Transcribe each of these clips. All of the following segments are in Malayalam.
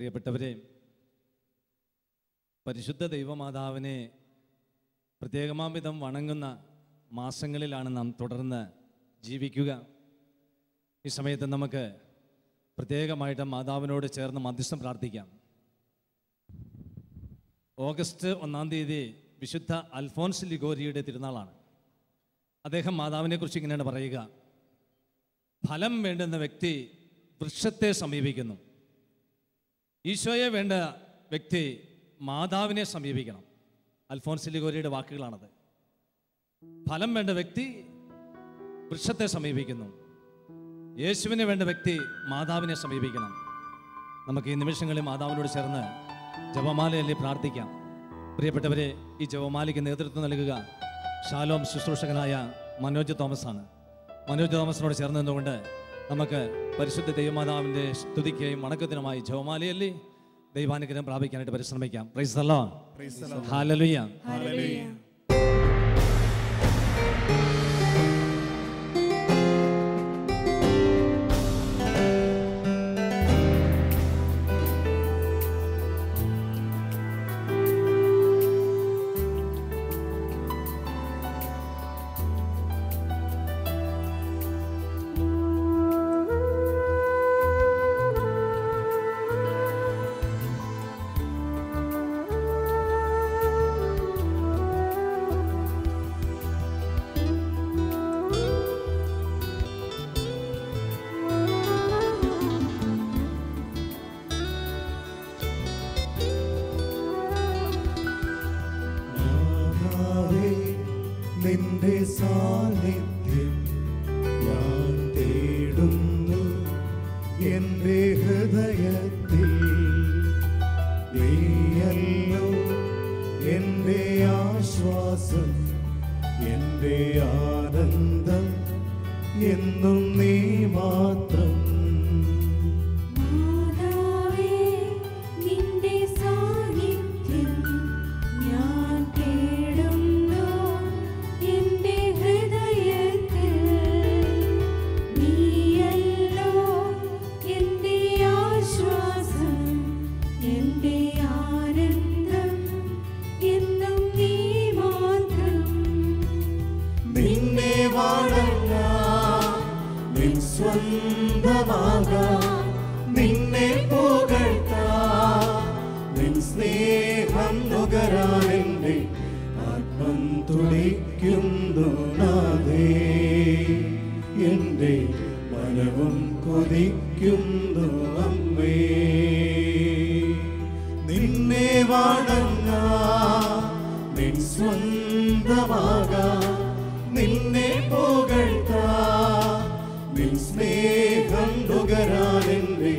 പ്രിയപ്പെട്ടവരെ, പരിശുദ്ധ ദൈവമാതാവിനെ പ്രത്യേകമാംവിധം വണങ്ങുന്ന മാസങ്ങളിലാണ് നാം തുടർന്ന് ജീവിക്കുക. ഈ സമയത്ത് നമുക്ക് പ്രത്യേകമായിട്ട് മാതാവിനോട് ചേർന്ന് മധ്യസ്ഥം പ്രാർത്ഥിക്കാം. ഓഗസ്റ്റ് 1-ാം തീയതി വിശുദ്ധ അൽഫോൻസ് ലിഗോരിയുടെ തിരുനാളാണ്. അദ്ദേഹം മാതാവിനെക്കുറിച്ച് ഇങ്ങനെയാണ് പറയുക: ഫലം വേണ്ടുന്ന വ്യക്തി വൃക്ഷത്തെ സമീപിക്കുന്നു. ഈശോയെ വേണ്ട വ്യക്തി മാതാവിനെ സമീപിക്കണം. അൽഫോൻസ് ലിഗോരിയുടെ വാക്കുകളാണത്. ഫലം വേണ്ട വ്യക്തി വൃക്ഷത്തെ സമീപിക്കുന്നു. യേശുവിനെ വേണ്ട വ്യക്തി മാതാവിനെ സമീപിക്കണം. നമുക്ക് ഈ നിമിഷങ്ങളിൽ മാതാവിനോട് ചേർന്ന് ജപമാലയല്ലേ പ്രാർത്ഥിക്കാം. പ്രിയപ്പെട്ടവരെ, ഈ ജപമാലയ്ക്ക് നേതൃത്വം നൽകുക ഷാലോം ശുശ്രൂഷകനായ മനോജ് തോമസ് ആണ്. മനോജ് തോമസിനോട് ചേർന്ന് നിന്നുകൊണ്ട് നമുക്ക് പരിശുദ്ധ ദൈവമാതാവിൻ്റെ സ്തുതിക്കുകയും വണക്കത്തിനുമായി ജപമാലയല്ലേ ദൈവാനുഗ്രഹം പ്രാപിക്കാനായിട്ട് പരിശ്രമിക്കാം. Praise the lord. ഹല്ലേലൂയ. നിന്റെ സാന്നിധ്യം ഞാൻ തേടുന്നു എൻ്റെ ഹൃദയത്തിൽ. നീയല്ലോ എൻ്റെ ആശ്വാസം, എൻ്റെ ആനന്ദം, എന്നും നീ മാത്രം. നിന്നെ പുകഴ്ത്താം, നിൻ സ്നേഹം നുകരാൻ എൻ്റെ ആത്മം തുടിക്കുന്നു നാഥേ. എൻ്റെ മനവും കൊതിക്കുന്നു അമ്മേ. നിന്നെ വണങ്ങാം, നിൻ സ്വന്തമാകാം, നിന്നെ പുകഴ്ത്താം, നിൻ സ്നേഹം നുകരാൻ എൻ്റെ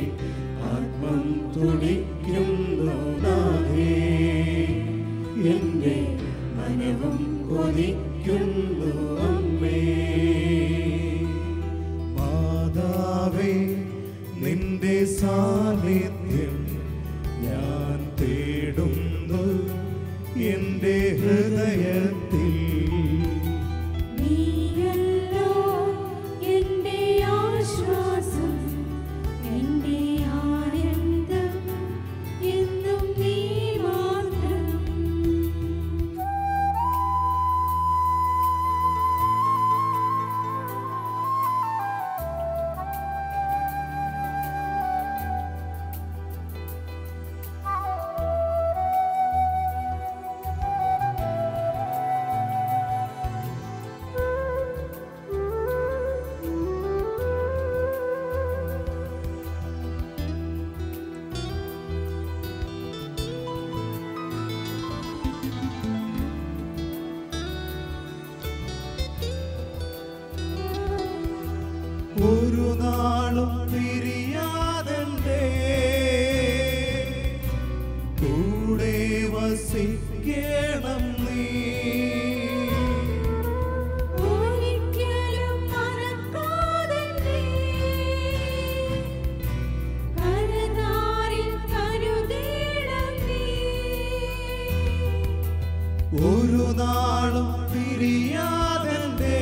ആത്മം തുടിക്കുന്നു നാഥേ. എൻ്റെ മനവും കൊതിക്കുന്നു അമ്മേ. മാതാവേ, നിന്റെ സാന്നിധ്യം ഞാൻ തേടുന്നു എൻ്റെ ഹൃദയത്തിൽ. ഒരു നാളും പിരിയാതെൻ്റെ കൂടെ വസിക്കണം നീ. ഒരു നാളും പിരിയാതെൻ്റെ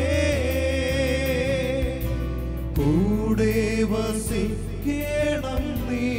കൂടെ വസിക്കണം നീ.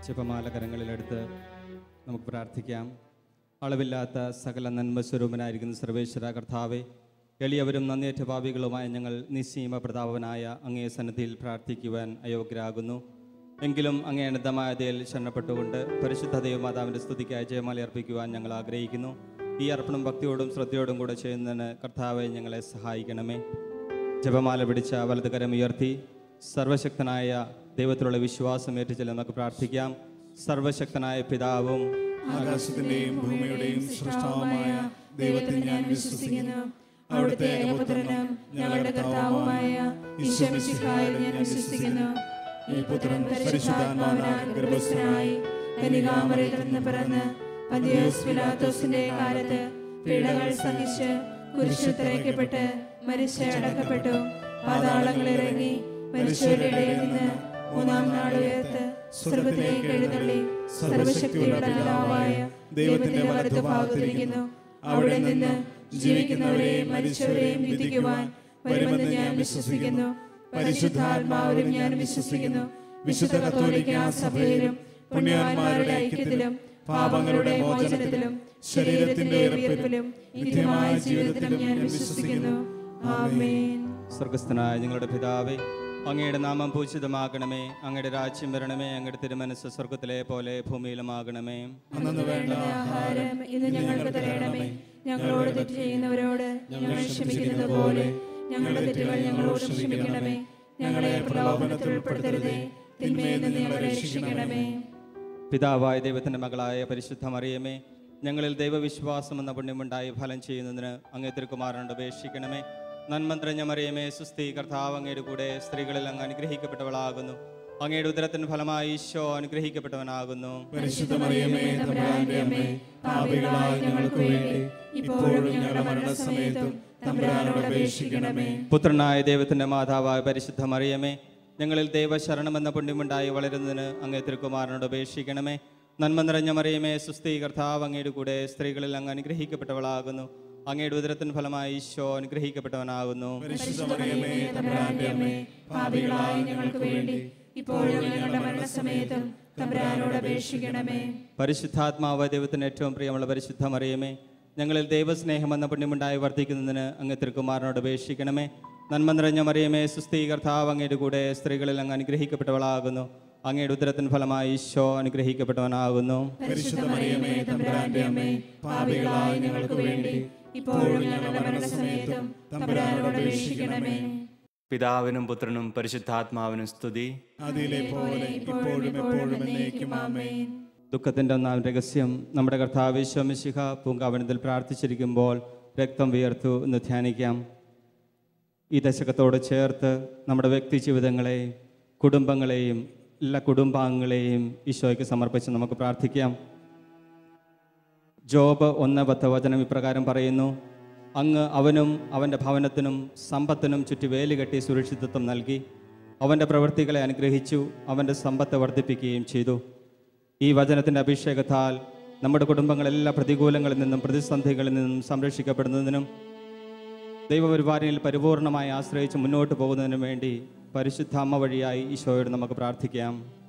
ജപമാല കരങ്ങളിലെടുത്ത് നമുക്ക് പ്രാർത്ഥിക്കാം. അളവില്ലാത്ത സകല നന്മ സ്വരൂപനായിരിക്കുന്ന സർവേശ്വര കർത്താവെ, എളിയവരും നന്ദിയേറ്റ പാപികളുമായ ഞങ്ങൾ നിസ്സീമ പ്രതാപനായ അങ്ങേ സന്നിധിയിൽ പ്രാർത്ഥിക്കുവാൻ അയോഗ്യരാകുന്നു. എങ്കിലും അങ്ങേ അനന്തമായ ദയയിൽ ശരണപ്പെട്ടുകൊണ്ട് പരിശുദ്ധ ദൈവമാതാവിൻ്റെ സ്തുതിക്കായി ജയമാല അർപ്പിക്കുവാൻ ഞങ്ങൾ ആഗ്രഹിക്കുന്നു. ഈ അർപ്പണം ഭക്തിയോടും ശ്രദ്ധയോടും കൂടെ ചെയ്യുന്നതിന് കർത്താവെ ഞങ്ങളെ സഹായിക്കണമേ. ജപമാല പിടിച്ച വലതുകരം ഉയർത്തി സർവശക്തനായ ദൈവത്തിലുള്ള വിശ്വാസം ഏറ്റുചൊല്ലി നമുക്ക് പ്രാർത്ഥിക്കാം. സർവശക്തനായ പിതാവും ആകാശത്തിന്റെയും ഭൂമിയുടെയും സൃഷ്ടാവുമായ ദൈവത്തിൽ ഞാൻ വിശ്വസിക്കുന്നു. അവിടുത്തെ ഏകപുത്രനും ഞങ്ങളുടെ കർത്താവുമായ ഈശോ മിശിഹായിൽ ഞാൻ വിശ്വസിക്കുന്നു. ഈ പുത്രൻ പരിശുദ്ധാത്മാവിനാൽ ഗർഭസ്ഥനായി കന്യകാമറിയത്തിൽ നിന്ന് പിറന്ന് പന്തിയോസ് പിലാത്തോസിന്റെ കാലത്ത് പീഡകൾ സഹിച്ച് കുരിശിൽ തറയ്ക്കപ്പെട്ട് മരിച്ച് അടക്കപ്പെട്ടു. പാതാളങ്ങളിലിറങ്ങി മരിച്ചവരുടെ ഇടയിൽ നിന്ന് മൂന്നാം നാൾ ഉയർത്ത് സ്വർഗ്ഗത്തിലേക്ക് എഴുന്നള്ളി സർവശക്തിയുള്ള പിതാവായ ദൈവത്തിന്റെ വലതുഭാഗത്തിരിക്കുന്നു. അവിടെ നിന്ന് ജീവിക്കുന്നവരെയും മരിച്ചവരെയും വിധിക്കുവാൻ വരുമെന്ന് ഞാൻ വിശ്വസിക്കുന്നു. പരിശുദ്ധാത്മാവിലും ഞാൻ വിശ്വസിക്കുന്നു. വിശുദ്ധ കത്തോലിക്കാ സഭയിലും പുണ്യവാന്മാരുടെ ഐക്യത്തിലും പാപങ്ങളുടെ മോചനത്തിലും ശരീരത്തിന്റെ ഉയർപ്പിലും നിത്യമായ ജീവിതത്തിലും ഞാൻ വിശ്വസിക്കുന്നു. ആമേൻ. സ്വർഗസ്ഥനായ ഞങ്ങളുടെ പിതാവേ, അങ്ങയുടെ നാമം പൂജിതമാകണമേ. അങ്ങയുടെ രാജ്യം വരണമേ. അങ്ങയുടെ തിരുമനസ്സ് സ്വർഗത്തിലെ പോലെ ഭൂമിയിലുമാകണമേ. അന്നു വേണ്ട ആഹാരം ഇന്ന് ഞങ്ങൾക്ക് തരണമേ. ഞങ്ങളോട് തെറ്റ് ചെയ്യുന്നവരോട് ഞങ്ങൾ ക്ഷമിക്കുന്നത് പോലെ ഞങ്ങളുടെ തെറ്റുകൾ ഞങ്ങളോട് ക്ഷമിക്കണമേ. ഞങ്ങളെ പ്രലോഭനത്തിൽ ഉൾപ്പെടുത്തരുതേ, തിന്മയിൽ നിന്ന് ഞങ്ങളെ രക്ഷിക്കണമേ. പിതാവായ ദൈവത്തിൻ്റെ മകളായ പരിശുദ്ധ മറിയമേ, ഞങ്ങളിൽ ദൈവവിശ്വാസം എന്ന പുണ്യമുണ്ടായി ഫലം ചെയ്യുന്നതിന് അങ്ങേ തിരുക്കുമാരനോട് അപേക്ഷിക്കണമേ. നന്മ നിറഞ്ഞ മറിയമേ, സുസ്ഥി, കർത്താവ് അങ്ങയുടെ കൂടെ സ്ത്രീകളിൽ അങ്ങ് അനുഗ്രഹിക്കപ്പെട്ടവളാകുന്നു. അങ്ങയുടെ ഉദരത്തിന് ഫലമായി ഈശോ അനുഗ്രഹിക്കപ്പെട്ടവനാകുന്നു. പരിശുദ്ധ മറിയമേ, തമ്പുരാന്റെ അമ്മേ, പാപികളായ ഞങ്ങൾക്ക് വേണ്ടി ഇപ്പോഴും ഞങ്ങളുടെ മരണസമയത്തും തമ്പുരാനോട് അപേക്ഷിക്കണമേ. പുത്രനായ ദൈവത്തിൻ്റെ മാതാവായ പരിശുദ്ധ മറിയമേ, ഞങ്ങളിൽ ദൈവശരണമെന്ന പുണ്യമുണ്ടായി വളരുന്നതിന് അങ്ങേ തിരുക്കുമാരനോട് അപേക്ഷിക്കണമേ. നന്മ നിറഞ്ഞ മറിയമേ, സുസ്ഥി, കർത്താവ് അങ്ങയുടെ കൂടെ സ്ത്രീകളിൽ അങ്ങ് അനുഗ്രഹിക്കപ്പെട്ടവളാകുന്നു. അങ്ങയുടെ ഉദരത്തിന് ഫലമായി ഈശോ അനുഗ്രഹിക്കപ്പെട്ടവനാകുന്നു. പരിശുദ്ധ മറിയമേ, തമ്പുരാന്റെ അമ്മേ, പാപികളായ ഞങ്ങൾക്ക് വേണ്ടി ഇപ്പോഴും ഞങ്ങളുടെ മരണസമയത്തും തമ്പുരാനോട് അപേക്ഷിക്കണമേ. പരിശുദ്ധാത്മാവ് ദൈവത്തിന് ഏറ്റവും പ്രിയമുള്ള പരിശുദ്ധ മറിയമേ, ഞങ്ങളിൽ ദൈവസ്നേഹമെന്ന പുണ്യമുണ്ടായി വർദ്ധിക്കുന്നതിന് അങ്ങ് തിരുക്കുമാരനോട് അപേക്ഷിക്കണമേ. നന്മ നിറഞ്ഞ മറിയമേ, സുസ്ഥി, കർത്താവ് അങ്ങയുടെ കൂടെ സ്ത്രീകളിൽ അങ്ങ് അനുഗ്രഹിക്കപ്പെട്ടവളാകുന്നു. അങ്ങയുടെ ഉദരത്തിന് ഫലമായി ഈശോ അനുഗ്രഹിക്കപ്പെട്ടവനാകുന്നു. പരിശുദ്ധ മറിയമേ, തമ്പുരാന്റെ അമ്മേ, പാപികളായ ഞങ്ങൾക്ക് വേണ്ടി ഇപ്പോഴും ഞങ്ങളുടെ മരണസമയത്തും തമ്പുരാനോട് അപേക്ഷിക്കണമേ. പിതാവിനും പുത്രനും പരിശുദ്ധാത്മാവിനും സ്തുതി. അതിലെ പോലെ ഇപ്പോഴും എപ്പോഴും എന്നേക്കും ആമേൻ. ദുഃഖത്തിൻ്റെ ഒന്നാം രഹസ്യം. നമ്മുടെ കർത്താവ് ഈശോ മിശിഹ പൂങ്കാവനത്തിൽ പ്രാർത്ഥിച്ചിരിക്കുമ്പോൾ രക്തം വിയർത്തു എന്ന് ധ്യാനിക്കാം. ഈ ദശകത്തോട് ചേർത്ത് നമ്മുടെ വ്യക്തി ജീവിതങ്ങളെയും കുടുംബങ്ങളെയും എല്ലാ കുടുംബാംഗങ്ങളെയും ഈശോയ്ക്ക് സമർപ്പിച്ച് നമുക്ക് പ്രാർത്ഥിക്കാം. ജോബ് 1:10 വചനം ഇപ്രകാരം പറയുന്നു: അങ്ങ് അവനും അവൻ്റെ ഭവനത്തിനും സമ്പത്തിനും ചുറ്റി വേലി സുരക്ഷിതത്വം നൽകി. അവൻ്റെ പ്രവൃത്തികളെ അനുഗ്രഹിച്ചു, അവൻ്റെ സമ്പത്ത് വർദ്ധിപ്പിക്കുകയും ചെയ്തു. ഈ വചനത്തിൻ്റെ അഭിഷേകത്താൽ നമ്മുടെ കുടുംബങ്ങളെല്ലാ പ്രതികൂലങ്ങളിൽ നിന്നും പ്രതിസന്ധികളിൽ നിന്നും സംരക്ഷിക്കപ്പെടുന്നതിനും ദൈവപരിപാലനയിൽ പരിപൂർണമായി ആശ്രയിച്ച് മുന്നോട്ട് പോകുന്നതിനും വേണ്ടി പരിശുദ്ധ അമ്മ വഴിയായി ഈശോയോട് നമുക്ക് പ്രാർത്ഥിക്കാം.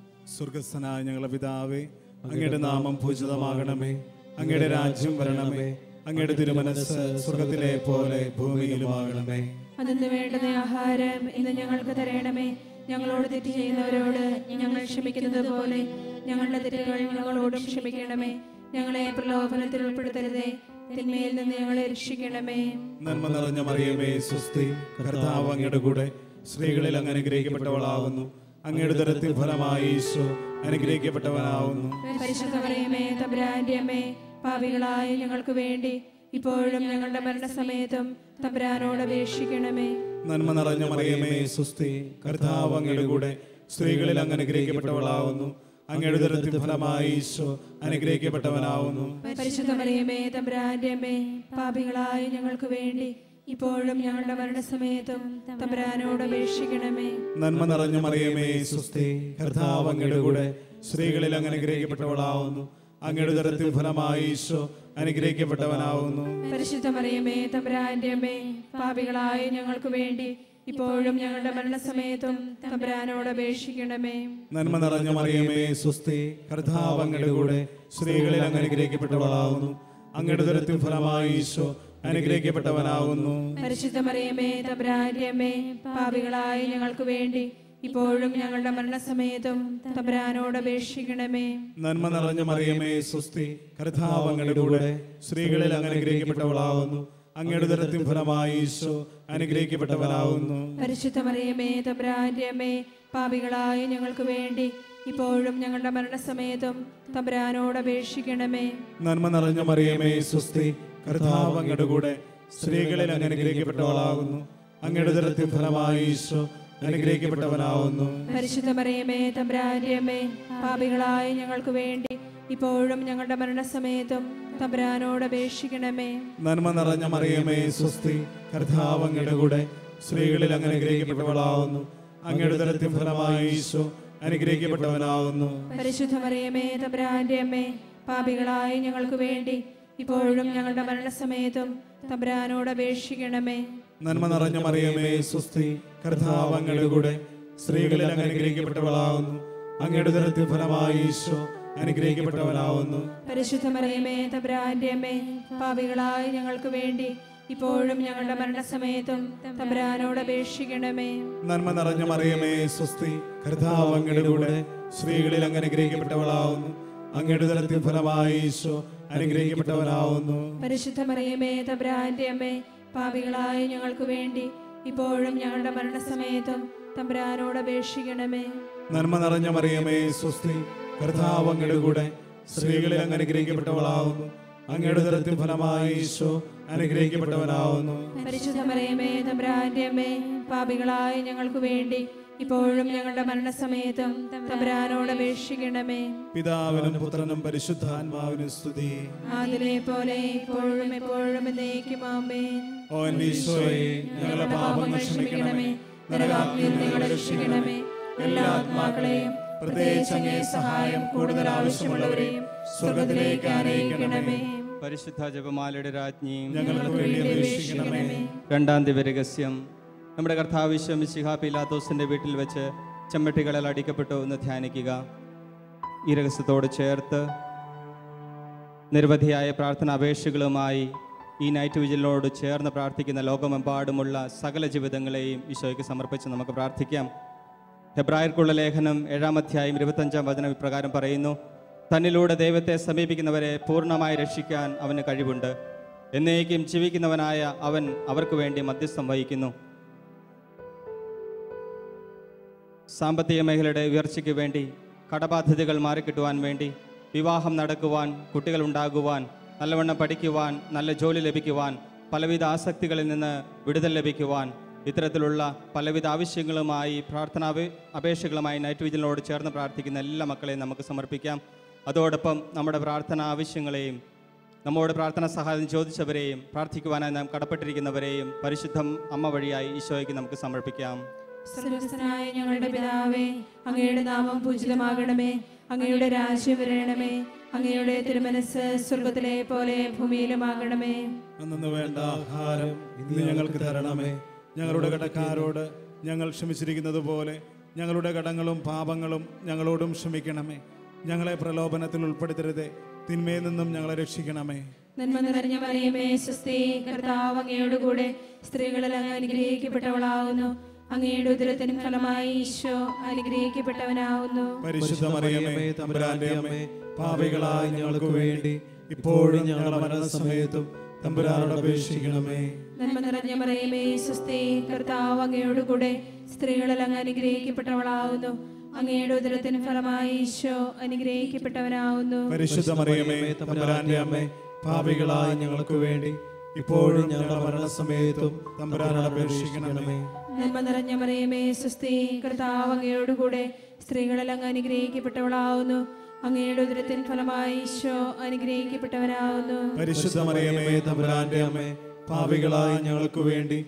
സ്വർഗസ്ഥനായ ഞങ്ങളുടെ പിതാവേ, അങ്ങയുടെ നാമം പൂജിതമാകണമേ. അങ്ങയുടെ രാജ്യം വരണമേ. അങ്ങയുടെ തിരുമനസ്സ് സ്വർഗത്തിലെ പോലെ ഭൂമിയിലുമാകണമേ. അതിന് വേണ്ടുന്ന ആഹാരം ഇന്ന് ഞങ്ങൾക്ക് തരണമേ. ഞങ്ങളോട് തെറ്റ് ചെയ്യുന്നവരോട് ഞങ്ങൾ ക്ഷമിക്കുന്നത് പോലെ ഞങ്ങളുടെ തെറ്റുകൾ ഞങ്ങളോടും ക്ഷമിക്കണമേ. ഞങ്ങളെ പ്രലോഭനത്തിൽ ഉൾപ്പെടുത്തരുതേ, തിന്മയിൽ നിന്ന് ഞങ്ങളെ രക്ഷിക്കണമേ. നന്മ നിറഞ്ഞ മറിയമേ, സുസ്ഥി, കർത്താവ് അങ്ങയുടെ കൂടെ സ്ത്രീകളിൽ അങ്ങ് അനുഗ്രഹിക്കപ്പെട്ടവളാകുന്നു. അങ്ങയുടെ ഉദരത്തിൻ ഫലമായി ഈശോ അനുഗ്രഹിക്കപ്പെട്ടവനാകുന്നു. പരിശുദ്ധ മറിയമേ, തമ്പുരാന്റെ അമ്മേ, പാപികളായ ഞങ്ങൾക്ക് വേണ്ടി ഇപ്പോഴും ഞങ്ങളുടെ മരണസമയത്തും തമ്പുരാനോട് അപേക്ഷിക്കണമേ. നന്മ നിറഞ്ഞ മറിയമേ, സുസ്ഥി, കർത്താവ് അങ്ങയുടെ കൂടെ സ്ത്രീകളിൽ അങ്ങ് അനുഗ്രഹിക്കപ്പെട്ടവളാകുന്നു. അങ്ങയുടെ ഉദരത്തിൻ ഫലമായി ഈശോ അനുഗ്രഹിക്കപ്പെട്ടവനാകുന്നു. പരിശുദ്ധ മറിയമേ, തമ്പുരാന്റെ അമ്മേ, പാപികളായ ഞങ്ങൾക്ക് വേണ്ടി ഇപ്പോഴും ഞങ്ങളുടെ മരണസമയത്തും തമ്പുരാനോട് അപേക്ഷിക്കണമേ. നന്മ നിറഞ്ഞ മറിയമേ, സുസ്ഥി, കർത്താവ് അങ്ങയുടെ കൂടെ സ്ത്രീകളിൽ അങ്ങ് അനുഗ്രഹിക്കപ്പെട്ടവളാകുന്നു. അങ്ങയുടെ ഉദരത്തിൻ ഫലമായി ഈശോ അനുഗ്രഹിക്കപ്പെട്ടവനാകുന്നു. പരിശുദ്ധ മറിയമേ, തമ്പുരാന്റെ അമ്മേ, പാപികളായ ഞങ്ങൾക്ക് വേണ്ടി ഇപ്പോഴും ഞങ്ങളുടെ മരണസമയത്തും തമ്പുരാനോട് അപേക്ഷിക്കണമേ. നന്മ നിറഞ്ഞ മറിയമേ സ്വസ്തി, കർത്താവ് അങ്ങയുടെ കൂടെ സ്ത്രീകളിൽ അങ്ങ് അനുഗ്രഹിക്കപ്പെട്ടവളാകുന്നു. അങ്ങയുടെ ഉദരത്തിൻ ഫലമായി ഈശോ അനുഗ്രഹിക്കപ്പെട്ടവനാകുന്നു. പരിശുദ്ധ മറിയമേ തമ്പുരാന്റെ അമ്മേ, പാപികളായ ഞങ്ങൾക്ക് വേണ്ടി ഇപ്പോഴും ഞങ്ങളുടെ മരണസമയത്തും തമ്പുരാനോട് അപേക്ഷിക്കണമേ. നന്മ നിറഞ്ഞ മറിയമേ സ്വസ്തി, കർത്താവ് അങ്ങയുടെ കൂടെ സ്ത്രീകളിൽ അങ്ങ് അനുഗ്രഹിക്കപ്പെട്ടവളാകുന്നു. അങ്ങയുടെ ഉദരത്തിൻ ഫലമായി ഈശോ അനുഗ്രഹിക്കപ്പെട്ടവനാകുന്നു. പരിശുദ്ധ മറിയമേ തമ്പുരാന്റെ അമ്മേ, പാപികളായ ഞങ്ങൾക്ക് വേണ്ടി ഇപ്പോഴും ഞങ്ങളുടെ മരണസമയത്തും തമ്പുരാനോട് അപേക്ഷിക്കണമേ. നന്മ നിറഞ്ഞ മറിയമേ സ്വസ്തി, കർത്താവ് അങ്ങയുടെ കൂടെ സ്ത്രീകളിൽ അങ്ങ് അനുഗ്രഹിക്കപ്പെട്ടവളാകുന്നു. അങ്ങയുടെ ഉദരത്തിൻ ഫലമായി ഈശോ അനുഗ്രഹിക്കപ്പെട്ടവനാകുന്നു. പരിശുദ്ധ മറിയമേ തമ്പുരാന്റെ അമ്മേ, പാപികളായ ഞങ്ങൾക്ക് വേണ്ടി ഇപ്പോഴും ഞങ്ങളുടെ മരണസമയത്തും തമ്പുരാനോട് അപേക്ഷിക്കണമേ. നന്മ നിറഞ്ഞ മറിയമേ സ്വസ്തി, കർത്താവ് അങ്ങയുടെ കൂടെ സ്ത്രീകളിൽ അങ്ങ് അനുഗ്രഹിക്കപ്പെട്ടവളാകുന്നു. അങ്ങയുടെ ഉദരത്തിൻ ഫലമായി ഈശോ അനുഗ്രഹിക്കപ്പെട്ടവനാകുന്നു. പരിശുദ്ധ മറിയമേ തമ്പുരാന്റെ അമ്മേ, പാപികളായ ഞങ്ങൾക്ക് വേണ്ടി ഇപ്പോഴും ഞങ്ങളുടെ മരണസമയത്തും തമ്പുരാനോട് അപേക്ഷിക്കണമേ. നന്മ നിറഞ്ഞ മറിയമേ സ്വസ്തി, കർത്താവ് അങ്ങയുടെ കൂടെ സ്ത്രീകളിൽ അങ്ങ് അനുഗ്രഹിക്കപ്പെട്ടവളാകുന്നു. അങ്ങയുടെ ഉദരത്തിൻ ഫലമായി ഈശോ അനുഗ്രഹിക്കപ്പെട്ടവനാകുന്നു. പരിശുദ്ധ മറിയമേ തമ്പുരാന്റെ അമ്മേ, പാപികളായ ഞങ്ങൾക്ക് വേണ്ടി ഇപ്പോഴും ഞങ്ങളുടെ മരണസമയത്തും തമ്പുരാനോട് അപേക്ഷിക്കണമേ. നന്മ നിറഞ്ഞ മറിയമേ സ്വസ്തി, കർത്താവ് അങ്ങയുടെ കൂടെ സ്ത്രീകളിൽ അങ്ങ് അനുഗ്രഹിക്കപ്പെട്ടവളാകുന്നു. അങ്ങയുടെ ഉദരത്തിൻ ഫലമായി ഈശോ അനുഗ്രഹിക്കപ്പെട്ടവനാകുന്നു. പരിശുദ്ധ മറിയമേ തമ്പുരാന്റെ അമ്മേ, പാപികളായ ഞങ്ങൾക്ക് വേണ്ടി ഇപ്പോഴും ഞങ്ങളുടെ മരണസമയത്തും തമ്പുരാനോട് അപേക്ഷിക്കണമേ. നന്മ നിറഞ്ഞ മറിയമേ സ്വസ്തി, കർത്താവ് അങ്ങയുടെ കൂടെ സ്ത്രീകളിൽ അങ്ങ് അനുഗ്രഹിക്കപ്പെട്ടവളാകുന്നു. അങ്ങയുടെ ഉദരത്തിൻ ഫലമായി ഈശോ അനുഗ്രഹിക്കപ്പെട്ടവനാകുന്നു. പരിശുദ്ധ മറിയമേ തമ്പുരാന്റെ അമ്മേ, പാപികളായ ഞങ്ങൾക്ക് വേണ്ടി ഇപ്പോഴും ഞങ്ങളുടെ മരണസമയത്തും തമ്പുരാനോട് അപേക്ഷിക്കണമേ. പിതാവിനും പുത്രനും പരിശുദ്ധാത്മാവിനും സ്തുതി. ആദിലെ പോലെ ഇപ്പോഴും എപ്പോഴും എന്നേക്കും ആമേൻ. ഓ എന്റെ ഈശോയെ, ഞങ്ങളുടെ പാപങ്ങൾ ക്ഷമിക്കണമേ. നരകാഗ്നിയിൽ ഞങ്ങളെ രക്ഷിക്കണമേ. എല്ലാ ആത്മാക്കളെയും പ്രത്യേകിച്ച് അങ്ങേ സഹായം കൂടുതൽ ആവശ്യമുള്ളവരെയും സ്വർഗ്ഗത്തിലേക്ക് ആനയിക്കണമേ. പരിശുദ്ധ ജപമാലയുടെ രാജ്ഞിയും ഞങ്ങൾക്ക് വേണ്ടി അപേക്ഷിക്കണമേ. രണ്ടാം ദിവ്യരഹസ്യം. നമ്മുടെ കർത്താവ് ഈശോ മിശിഹാ പീലാത്തോസിന്റെ വീട്ടിൽ വെച്ച് ചെമ്മട്ടികളിൽ അടിക്കപ്പെട്ടു എന്ന് ധ്യാനിക്കുക. ഈ രഹസ്യത്തോട് ചേർത്ത് നിരവധിയായ പ്രാർത്ഥന അപേക്ഷകളുമായി ഈ നൈറ്റ് വിജിലിനോട് ചേർന്ന് പ്രാർത്ഥിക്കുന്ന ലോകമെമ്പാടുമുള്ള സകല ജീവിതങ്ങളെയും ഈശോയ്ക്ക് സമർപ്പിച്ച് നമുക്ക് പ്രാർത്ഥിക്കാം. ഹെബ്രായർക്കുള്ള ലേഖനം 7-ാം അധ്യായം 25-ാം വചനം ഇപ്രകാരം പറയുന്നു: തന്നിലൂടെ ദൈവത്തെ സമീപിക്കുന്നവരെ പൂർണ്ണമായി രക്ഷിക്കാൻ അവന് കഴിവുണ്ട്. എന്നേക്കും ജീവിക്കുന്നവനായ അവൻ അവർക്ക് വേണ്ടി മധ്യസ്ഥം വഹിക്കുന്നു. സാമ്പത്തിക മേഖലയുടെ ഉയർച്ചയ്ക്ക് വേണ്ടി, കടബാധ്യതകൾ മാറിക്കിട്ടുവാൻ വേണ്ടി, വിവാഹം നടക്കുവാൻ, കുട്ടികൾ ഉണ്ടാകുവാൻ, നല്ലവണ്ണം പഠിക്കുവാൻ, നല്ല ജോലി ലഭിക്കുവാൻ, പലവിധ ആസക്തികളിൽ നിന്ന് വിടുതൽ ലഭിക്കുവാൻ, ഇത്തരത്തിലുള്ള പലവിധ ആവശ്യങ്ങളുമായി പ്രാർത്ഥനാ അപേക്ഷകളുമായി നൈറ്റ് വിജിലിനോട് ചേർന്ന് പ്രാർത്ഥിക്കുന്ന എല്ലാ മക്കളെയും നമുക്ക് സമർപ്പിക്കാം. അതോടൊപ്പം നമ്മുടെ പ്രാർത്ഥനാ ആവശ്യങ്ങളെയും നമ്മോട് പ്രാർത്ഥന സഹായം ചോദിച്ചവരെയും പ്രാർത്ഥിക്കുവാനായി നാം കടപ്പെട്ടിരിക്കുന്നവരെയും പരിശുദ്ധ അമ്മ വഴിയായി ഈശോയ്ക്ക് നമുക്ക് സമർപ്പിക്കാം. സ്വർഗ്ഗസ്ഥനായ ഞങ്ങളുടെ പിതാവേ, അങ്ങയുടെ നാമം പൂജിതമാകണമേ. അങ്ങയുടെ രാജ്യം വരണമേ. അങ്ങയുടെ തിരുമനസ്സ് സ്വർഗ്ഗത്തിലെ പോലെ ഭൂമിയിലുമാകണമേ. അന്നു വേണ്ട ആഹാരം ഇന്ന് ഞങ്ങൾക്ക് തരണമേ. ഞങ്ങളുടെ കടക്കാരോട് ഞങ്ങൾ ക്ഷമിച്ചിരിക്കുന്നത് പോലെ ഞങ്ങളുടെ കടങ്ങളും പാപങ്ങളും ഞങ്ങളോടും ക്ഷമിക്കണമേ. ഞങ്ങളെ പ്രലോഭനത്തിൽ ഉൾപ്പെടുത്തരുതേ, തിന്മയിൽ നിന്നും ഞങ്ങളെ രക്ഷിക്കണമേ. നന്മ നിറഞ്ഞ മറിയമേ സ്വസ്തി, കർത്താവ് അങ്ങയുടെ കൂടെ സ്ത്രീകളിൽ അങ്ങ് അനുഗ്രഹിക്കപ്പെട്ടവളാകുന്നു. അങ്ങയുടെ ഉദരത്തിൻ ഫലമായി ഈശോ അനുഗ്രഹിക്കപ്പെട്ടവനാകുന്നു. പരിശുദ്ധ മറിയമേ തമ്പുരാന്റെ അമ്മേ, പാപികളായ ഞങ്ങൾക്ക് വേണ്ടി ഇപ്പോഴും ഞങ്ങളുടെ മരണസമയത്തും തമ്പുരാനോട് അപേക്ഷിക്കണമേ. നന്മ നിറഞ്ഞ മറിയമേ സ്വസ്തി, കർത്താവ് അങ്ങയുടെ കൂടെ സ്ത്രീകളിൽ അങ്ങ് അനുഗ്രഹിക്കപ്പെട്ടവളാകുന്നു. അങ്ങയുടെ ഉദരത്തിന് ഫലമായി ഈശോ അനുഗ്രഹിക്കപ്പെട്ടവനാകുന്നു. പരിശുദ്ധ മറിയമേ തമ്പുരാന്റെ അമ്മേ, പാപികളായ ഞങ്ങൾക്ക് വേണ്ടി ഇപ്പോഴും ഞങ്ങളുടെ മരണസമയത്തും തമ്പുരാനോട് അപേക്ഷിക്കണമേ. നന്മ നിറഞ്ഞ മറിയമേ സ്വസ്തി, കർത്താവ് അങ്ങയുടെ കൂടെ സ്ത്രീകളിൽ അങ്ങ് അനുഗ്രഹിക്കപ്പെട്ടവളാകുന്നു. അങ്ങയുടെ ഉദരത്തിൻ ഫലമായി ഈശോ അനുഗ്രഹിക്കപ്പെട്ടവനാകുന്നു. പരിശുദ്ധ മറിയമേ തമ്പുരാന്റെ അമ്മേ, പാപികളായ ഞങ്ങൾക്ക് വേണ്ടി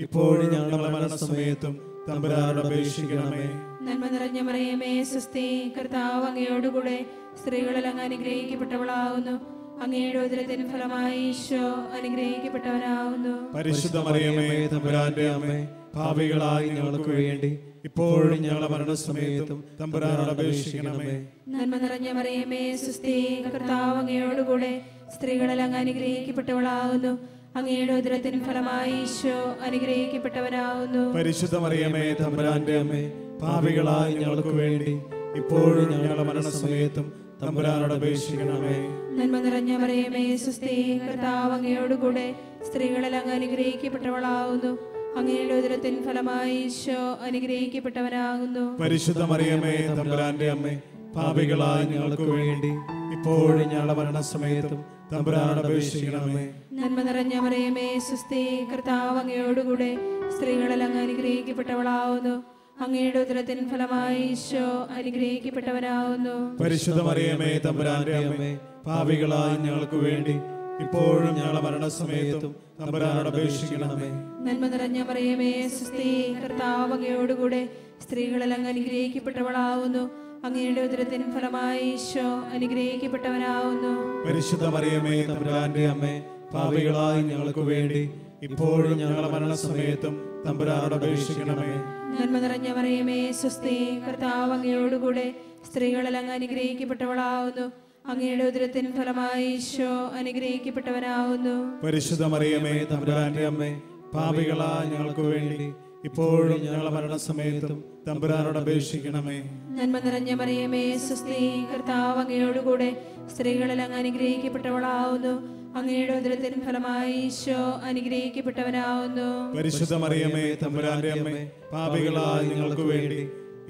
ഇപ്പോഴും ഞങ്ങളുടെ മരണസമയത്തും തമ്പുരാനോട് അപേക്ഷിക്കണമേ. നന്മ നിറഞ്ഞ മറിയമേ സ്വസ്തി, കർത്താവ് അങ്ങയുടെ കൂടെ സ്ത്രീകളിൽ അങ്ങ് അനുഗ്രഹിക്കപ്പെട്ടവളാകുന്നു. അങ്ങയുടെ ഉദരത്തിൻ ഫലമായി ഈശോ അനുഗ്രഹിക്കപ്പെട്ടവനാകുന്നു. പരിശുദ്ധ മറിയമേ തമ്പുരാന്റെ അമ്മേ, പാപികളായി ഞങ്ങൾക്ക് വേണ്ടി ഇപ്പോഴും ഞങ്ങളുടെ മരണസമയത്തും തമ്പുരാനോട് അപേക്ഷിക്കണമേ. നന്മ നിറഞ്ഞ മറിയമേ സുസ്ഥി, കർത്താവ് അങ്ങയോടുകൂടെ സ്ത്രീകളിൽ അങ്ങ് അനുഗ്രഹിക്കപ്പെട്ടവളാകുന്നു. അങ്ങയുടെ ഉദരത്തിൻ ഫലമായി ഈശോ അനുഗ്രഹിക്കപ്പെട്ടവനാകുന്നു. പരിശുദ്ധ മറിയമേ തമ്പുരാന്റെ അമ്മേ, പാപികളായി ഞങ്ങൾക്ക് വേണ്ടി ഇപ്പോഴും ഞങ്ങളുടെ മരണസമയത്തും തമ്പുരാനോട് അപേക്ഷിക്കണമേ. നന്മ നിറഞ്ഞ മറിയമേ സുസ്ഥി, കർത്താവ് അങ്ങയോടുകൂടെ സ്ത്രീകളിൽ അങ്ങ് അനുഗ്രഹിക്കപ്പെട്ടവളാകുന്നു. അങ്ങയുടെ ഉദരത്തിൻ ഫലമായി ഈശോ അനുഗ്രഹിക്കപ്പെട്ടവനാകുന്നു. പരിശുദ്ധ മറിയമേ തമ്പുരാന്റെ അമ്മേ, പാപികളായ ഞങ്ങൾക്ക് വേണ്ടി ഇപ്പോഴും ഞങ്ങളുടെ മരണസമയത്തും തമ്പുരാനോട് അപേക്ഷിക്കണമേ. നന്മ നിറഞ്ഞ മറിയമേ സുസ്ഥി, കർത്താവ് അങ്ങയോടുകൂടെ സ്ത്രീകളിൽ അങ്ങ് അനുഗ്രഹിക്കപ്പെട്ടവളാകുന്നു. അങ്ങയുടെ ഉദരത്തിൻ ഫലമായി ഈശോ അനുഗ്രഹിക്കപ്പെട്ടവനാകുന്നു. പരിശുദ്ധ മറിയമേ തമ്പുരാന്റെ അമ്മേ, പാപികളായ ഞങ്ങൾക്ക് വേണ്ടി ഇപ്പോഴും ഞങ്ങളുടെ മരണസമയത്തും തമ്പുരാനോട് അപേക്ഷിക്കണമേ. നന്മ നിറഞ്ഞ മറിയമേ സുസ്ഥി, കർത്താവ് അങ്ങയോടുകൂടെ സ്ത്രീകളിൽ അങ്ങ് അനുഗ്രഹിക്കപ്പെട്ടവളാകുന്നു. അങ്ങയുടെ ഉദരത്തിൻ ഫലമായി ഈശോ അനുഗ്രഹിക്കപ്പെട്ടവനാകുന്നു. പരിശുദ്ധ മറിയമേ തമ്പുരാന്റെ അമ്മേ, പാപികളായ ഞങ്ങൾക്ക് വേണ്ടി ഇപ്പോഴും ഞങ്ങളുടെ മരണസമയത്തും തമ്പുരാനോട് അപേക്ഷിക്കണമേ. നന്മ നിറഞ്ഞ മറിയമേ സുസ്ഥി, കർത്താവ് അങ്ങയോടുകൂടെ സ്ത്രീകളിൽ അങ്ങ് അനുഗ്രഹിക്കപ്പെട്ടവളാകുന്നു. അങ്ങയുടെ ഉദരത്തിൻ ഫലമായി ഈശോ അനുഗ്രഹിക്കപ്പെട്ടവനാകുന്നു. പരിശുദ്ധ മറിയമേ തമ്പുരാന്റെ അമ്മേ, പാപികളായ ഞങ്ങൾക്ക് വേണ്ടി ഇപ്പോഴും ഞങ്ങളുടെ മരണസമയത്തും തമ്പുരാനോട് അപേക്ഷിക്കണമേ. നന്മ നിറഞ്ഞ മറിയമേ സുസ്ഥി, കർത്താവ് അങ്ങയോടുകൂടെ സ്ത്രീകളിൽ അങ്ങ് അനുഗ്രഹിക്കപ്പെട്ടവളാകുന്നു. അങ്ങയുടെ ഉദരത്തിൻ ഫലമായി ഈശോ അനുഗ്രഹിക്കപ്പെട്ടവനാകുന്നു. പരിശുദ്ധ മറിയമേ തമ്പുരാന്റെ അമ്മേ, പാപികളായ ഞങ്ങൾക്ക് വേണ്ടി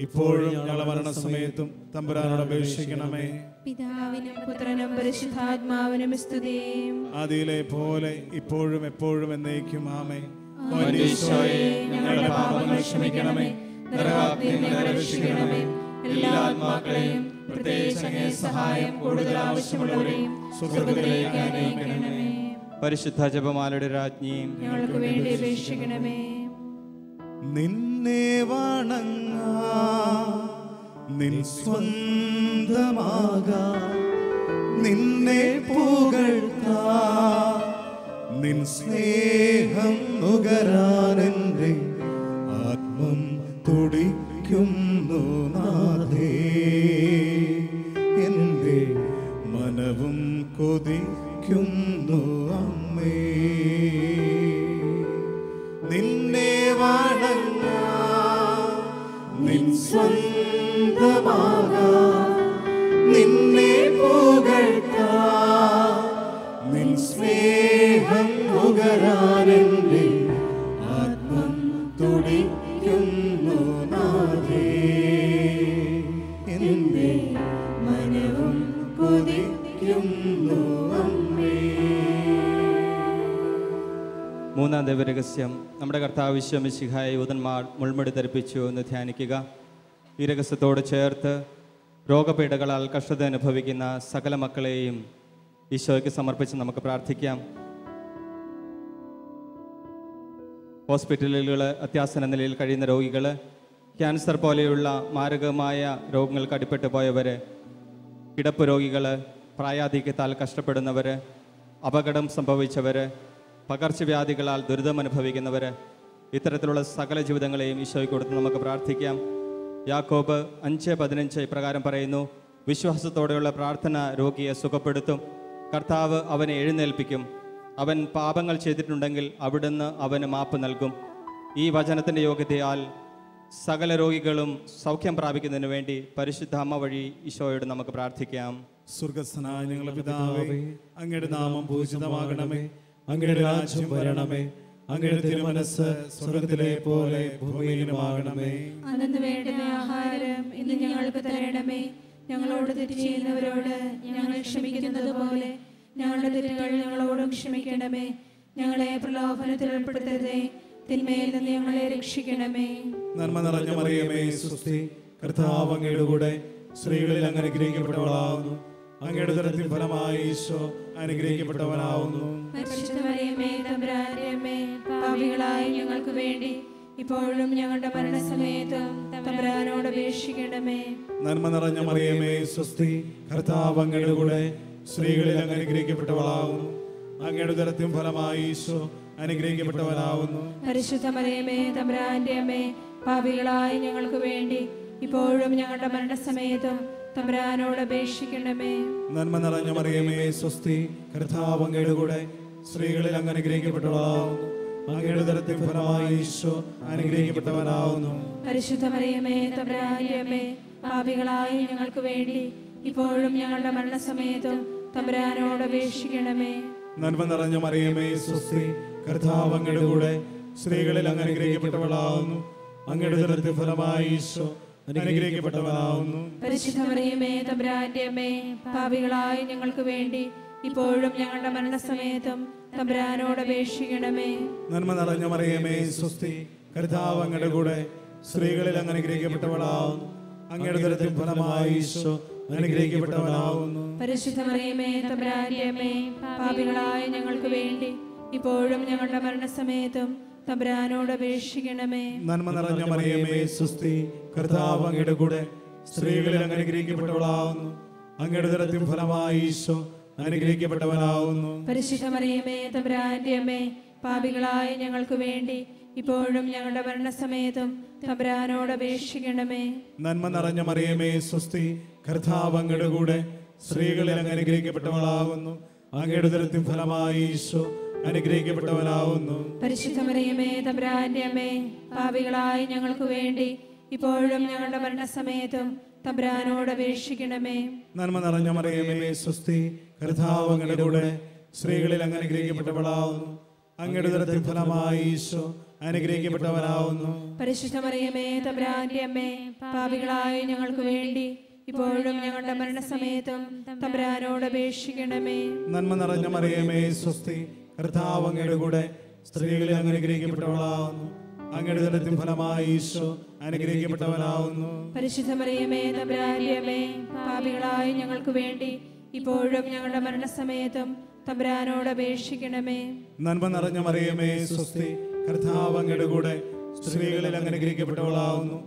ഇപ്പോഴും ഞങ്ങളുടെ മരണസമയത്തും തമ്പുരാനോട് അപേക്ഷിക്കണമേ. പിതാവിനും പുത്രനും പരിശുദ്ധാത്മാവിനും സ്തുതി. ആദിയിലെ പോലെ ഇപ്പോഴും എപ്പോഴും എന്നേക്കും ആമേൻ. ഈശോയെ, ഞങ്ങളുടെ പാപങ്ങൾ ക്ഷമിക്കണമേ, നരകാഗ്നിയിൽ നിന്ന് രക്ഷിക്കണമേ. എല്ലാ ആത്മാക്കളെയും പ്രത്യേകിച്ച് അങ്ങേ സഹായം കൂടുതൽ ആവശ്യമുള്ളവരെയും സ്വർഗ്ഗത്തിലേക്ക് അനയിക്കണമേ. പരിശുദ്ധ ജപമാലയുടെ രാജ്ഞിയും ഞങ്ങൾക്ക് വേണ്ടി അപേക്ഷിക്കണമേ. നിന്നെ വണങ്ങാൻ, നിൻ സ്വന്തമാകാൻ, നിന്നെ പുകഴ്ത്താൻ, നിൻ സ്നേഹം നുകരാൻ എൻ്റെ ആത്മം തുടിക്കുന്നു നാഥേ. എൻ്റെ മനവും കൊതിക്കുന്നു അമ്മേ. നിന്നെ വണങ്ങാൻ, നിൻ സ്വന്തമാകാൻ, നിന്നെ പുകഴ്ത്താൻ, നിൻ സ്നേഹം നുകരാൻ എൻ്റെ ആത്മം തുടിക്കുന്നു നാഥേ. എൻ്റെ മനവും കൊതിക്കുന്നു അമ്മേ. മൂന്നാം ദൈവരഹസ്യം. നമ്മുടെ കർത്താവ് ഈശോ മിശിഹായെ യൂതന്മാർ മുൾമുടി ധരിപ്പിച്ചു എന്ന് ധ്യാനിക്കുക. ഈ രഹസ്യത്തോട് ചേർത്ത് രോഗപീഠകളാൽ കഷ്ടത അനുഭവിക്കുന്ന സകല മക്കളെയും ഈശോയ്ക്ക് സമർപ്പിച്ച് നമുക്ക് പ്രാർത്ഥിക്കാം. ഹോസ്പിറ്റലുകൾ, അത്യാസന്ന നിലയിൽ കഴിയുന്ന രോഗികൾ, ക്യാൻസർ പോലെയുള്ള മാരകമായ രോഗങ്ങൾക്ക് അടിപ്പെട്ടു പോയവർ, കിടപ്പ് രോഗികൾ, പ്രായാധിക്യത്താൽ കഷ്ടപ്പെടുന്നവർ, അപകടം സംഭവിച്ചവർ, പകർച്ചവ്യാധികളാൽ ദുരിതം അനുഭവിക്കുന്നവർ, ഇത്തരത്തിലുള്ള സകല ജീവിതങ്ങളെയും ഈശോയ്ക്ക് കൊടുത്ത് നമുക്ക് പ്രാർത്ഥിക്കാം. യാക്കോബ് 5:15 ഇപ്രകാരം പറയുന്നു: വിശ്വാസത്തോടെയുള്ള പ്രാർത്ഥന രോഗിയെ സുഖപ്പെടുത്തും, കർത്താവ് അവനെ എഴുന്നേൽപ്പിക്കും, അവൻ പാപങ്ങൾ ചെയ്തിട്ടുണ്ടെങ്കിൽ അവിടുന്ന് അവന് മാപ്പ് നൽകും. ഈ വചനത്തിൻ്റെ യോഗ്യതയാൽ സകല രോഗികളും സൗഖ്യം പ്രാപിക്കുന്നതിന് വേണ്ടി പരിശുദ്ധ അമ്മ വഴി ഈശോയോട് നമുക്ക് പ്രാർത്ഥിക്കാം. സ്വർഗസ്ഥനായ ഞങ്ങളുടെ പിതാവേ, അങ്ങയുടെ നാമം പൂജിതമാകണമേ, അങ്ങയുടെ രാജ്യം വരണമേ, അങ്ങയുടെ തിരുമനസ്സ് സ്വർഗത്തിലെ പോലെ ഭൂമിയിലുമാകണമേ. അന്നു വേണ്ടുന്ന ആഹാരം ഇന്ന് ഞങ്ങൾക്ക് തരണമേ. ഞങ്ങളോട് തെറ്റ് ചെയ്യുന്നവരോട് ഞങ്ങൾ ക്ഷമിക്കുന്നത് പോലെ ഞങ്ങളുടെ തെറ്റുകൾ ഞങ്ങളോടും ക്ഷമിക്കണമേ. ഞങ്ങളെ പ്രലോഭനത്തിൽ ഉൾപ്പെടുത്തരുതേ, തിന്മയിൽ നിന്ന് ഞങ്ങളെ രക്ഷിക്കണമേ. നന്മ നിറഞ്ഞ മറിയമേ സുസ്തി, കർത്താവ് അങ്ങയുടെ കൂടെ സ്ത്രീകളിൽ അങ്ങ് അനുഗ്രഹിക്കപ്പെട്ടവളാവുന്നു. അങ്ങയുടെ ഉദരത്തിൻ ഫലമായി ഈശോ അനുഗ്രഹിക്കപ്പെട്ടവനാവുന്നു. പരിശുദ്ധ മറിയമേ തമ്പുരാന്റെ അമ്മേ, പാപികളായ ഞങ്ങൾക്ക് വേണ്ടി ഇപ്പോഴും ഞങ്ങളുടെ മരണസമയത്തും തമ്പുരാനോട് അപേക്ഷിക്കണമേ. നന്മ നിറഞ്ഞ മറിയമേ സുസ്തി, കർത്താവ് അങ്ങയുടെ കൂടെ സ്ത്രീകളിൽ അങ്ങ് അനുഗ്രഹിക്കപ്പെട്ടവളാവുന്നു. അങ്ങയുടെ ഉദരത്തിൻ ഫലമായി ഈശോ അനുഗ്രഹിക്കപ്പെട്ടവനാവുന്നു. പരിശുദ്ധ മറിയമേ തമ്പുരാന്റെ അമ്മേ, പാപികളായ ഞങ്ങൾക്ക് വേണ്ടി ഇപ്പോഴും ഞങ്ങളുടെ മരണസമയത്തും തമ്പുരാനോട് അപേക്ഷിക്കണമേ. നന്മ നിറഞ്ഞ മറിയമേ സ്വസ്തി, കർത്താവ് അങ്ങയുടെ കൂടെ സ്ത്രീകളിൽ അങ്ങ് അനുഗ്രഹിക്കപ്പെട്ടവളാവുന്നു. അങ്ങയുടെ ഉദരത്തിൻ ഫലമായി ഈശോ അനുഗ്രഹിക്കപ്പെട്ടവനാവുന്നു. പരിശുദ്ധ മറിയമേ തമ്പുരാന്റെ അമ്മേ, പാപികളായ ഞങ്ങൾക്ക് വേണ്ടി ഇപ്പോഴും ഞങ്ങളുടെ മരണസമയത്തും തമ്പുരാനോട് അപേക്ഷിക്കണമേ. നന്മ നിറഞ്ഞ മറിയമേ സ്വസ്തി, കർത്താവ് അങ്ങയുടെ കൂടെ സ്ത്രീകളിൽ അങ്ങ് അനുഗ്രഹിക്കപ്പെട്ടവളാവുന്നു. അങ്ങയുടെ ഉദരത്തിൻ ഫലമായി ഈശോ അനുഗ്രഹിക്കപ്പെട്ടവനാവുന്നു. പരിശുദ്ധ മറിയമേ തമ്പുരാന്റെ അമ്മേ, പാപികളായ ഞങ്ങൾക്ക് വേണ്ടി ഇപ്പോഴും ഞങ്ങളുടെ മരണസമയത്തും തമ്പുരാനോട് അപേക്ഷിക്കണമേ. നന്മ നിറഞ്ഞ മറിയമേ സ്വസ്തി, കർത്താവ് അങ്ങയുടെ കൂടെ സ്ത്രീകളിൽ അങ്ങ് അനുഗ്രഹിക്കപ്പെട്ടവളാവുന്നു. അങ്ങയുടെ ഉദരത്തിൻ ഫലമായി ഈശോ അനുഗ്രഹിക്കപ്പെട്ടവനാവുന്നു. പരിശുദ്ധ മറിയമേ തമ്പുരാന്റെ അമ്മേ, പാപികളായ ഞങ്ങൾക്ക് വേണ്ടി ഇപ്പോഴും ഞങ്ങളുടെ മരണസമയത്തും തമ്പുരാനോട് അപേക്ഷിക്കണമേ. നന്മ നിറഞ്ഞ മറിയമേ സ്വസ്തി, കർത്താവ് അങ്ങയുടെ കൂടെ സ്ത്രീകളിൽ അങ്ങ് അനുഗ്രഹിക്കപ്പെട്ടവളാവുന്നു. അങ്ങയുടെ ഉദരത്തിൻ ഫലമായി ഈശോ അനുഗ്രഹിക്കപ്പെട്ടവനാവുന്നു. പരിശുദ്ധ മറിയമേ തമ്പുരാന്റെ അമ്മേ, പാപികളായ ഞങ്ങൾക്ക് വേണ്ടി ഇപ്പോഴും ഞങ്ങളുടെ മരണസമയത്തും തമ്പുരാനോട് അപേക്ഷിക്കണമേ. നന്മ നിറഞ്ഞ മറിയമേ സ്വസ്തി, കർത്താവ് അങ്ങയുടെ കൂടെ സ്ത്രീകളിൽ അങ്ങ് അനുഗ്രഹിക്കപ്പെട്ടവളാവുന്നു. അങ്ങയുടെ ഉദരത്തിൻ ഫലമായി ഈശോ അനുഗ്രഹിക്കപ്പെട്ടവനാവുന്നു. പരിശുദ്ധ മറിയമേ തമ്പുരാന്റെ അമ്മേ, പാപികളായ ഞങ്ങൾക്ക് വേണ്ടി ഇപ്പോഴും ഞങ്ങളുടെ മരണസമയത്തും തമ്പുരാനോട് അപേക്ഷിക്കണമേ. നന്മ നിറഞ്ഞ മറിയമേ സ്വസ്തി, കർത്താവ് അങ്ങയുടെ കൂടെ സ്ത്രീകളിൽ അങ്ങ് അനുഗ്രഹിക്കപ്പെട്ടവളാവുന്നു. അങ്ങയുടെ ഉദരത്തിൻ ഫലമായി ഈശോ അനുഗ്രഹിക്കപ്പെട്ടവനാവുന്നു. പരിശുദ്ധ മറിയമേ തമ്പുരാന്റെ അമ്മേ, പാപികളായ ഞങ്ങൾക്ക് വേണ്ടി ഇപ്പോഴും ഞങ്ങളുടെ മരണസമയത്തും തമ്പുരാനോട് അപേക്ഷിക്കണമേ. നന്മ നിറഞ്ഞ മറിയമേ സ്വസ്തി, കർത്താവ് അങ്ങയുടെ കൂടെ സ്ത്രീകളിൽ അങ്ങ് അനുഗ്രഹിക്കപ്പെട്ടവളാവുന്നു. അങ്ങയുടെ ഉദരത്തിൻ ഫലമായി ഈശോ അനുഗ്രഹിക്കപ്പെട്ടവനാവുന്നു. പരിശുദ്ധ മറിയമേ തമ്പുരാന്റെ അമ്മേ, പാപികളായ ഞങ്ങൾക്ക് വേണ്ടി ഇപ്പോഴും ഞങ്ങളുടെ മരണസമയത്തും തമ്പുരാനോട് അപേക്ഷിക്കണമേ. നന്മ നിറഞ്ഞ മറിയമേ സ്വസ്തി, കർത്താവ് അങ്ങയുടെ കൂടെ സ്ത്രീകളിൽ അങ്ങ് അനുഗ്രഹിക്കപ്പെട്ടവളാവുന്നു.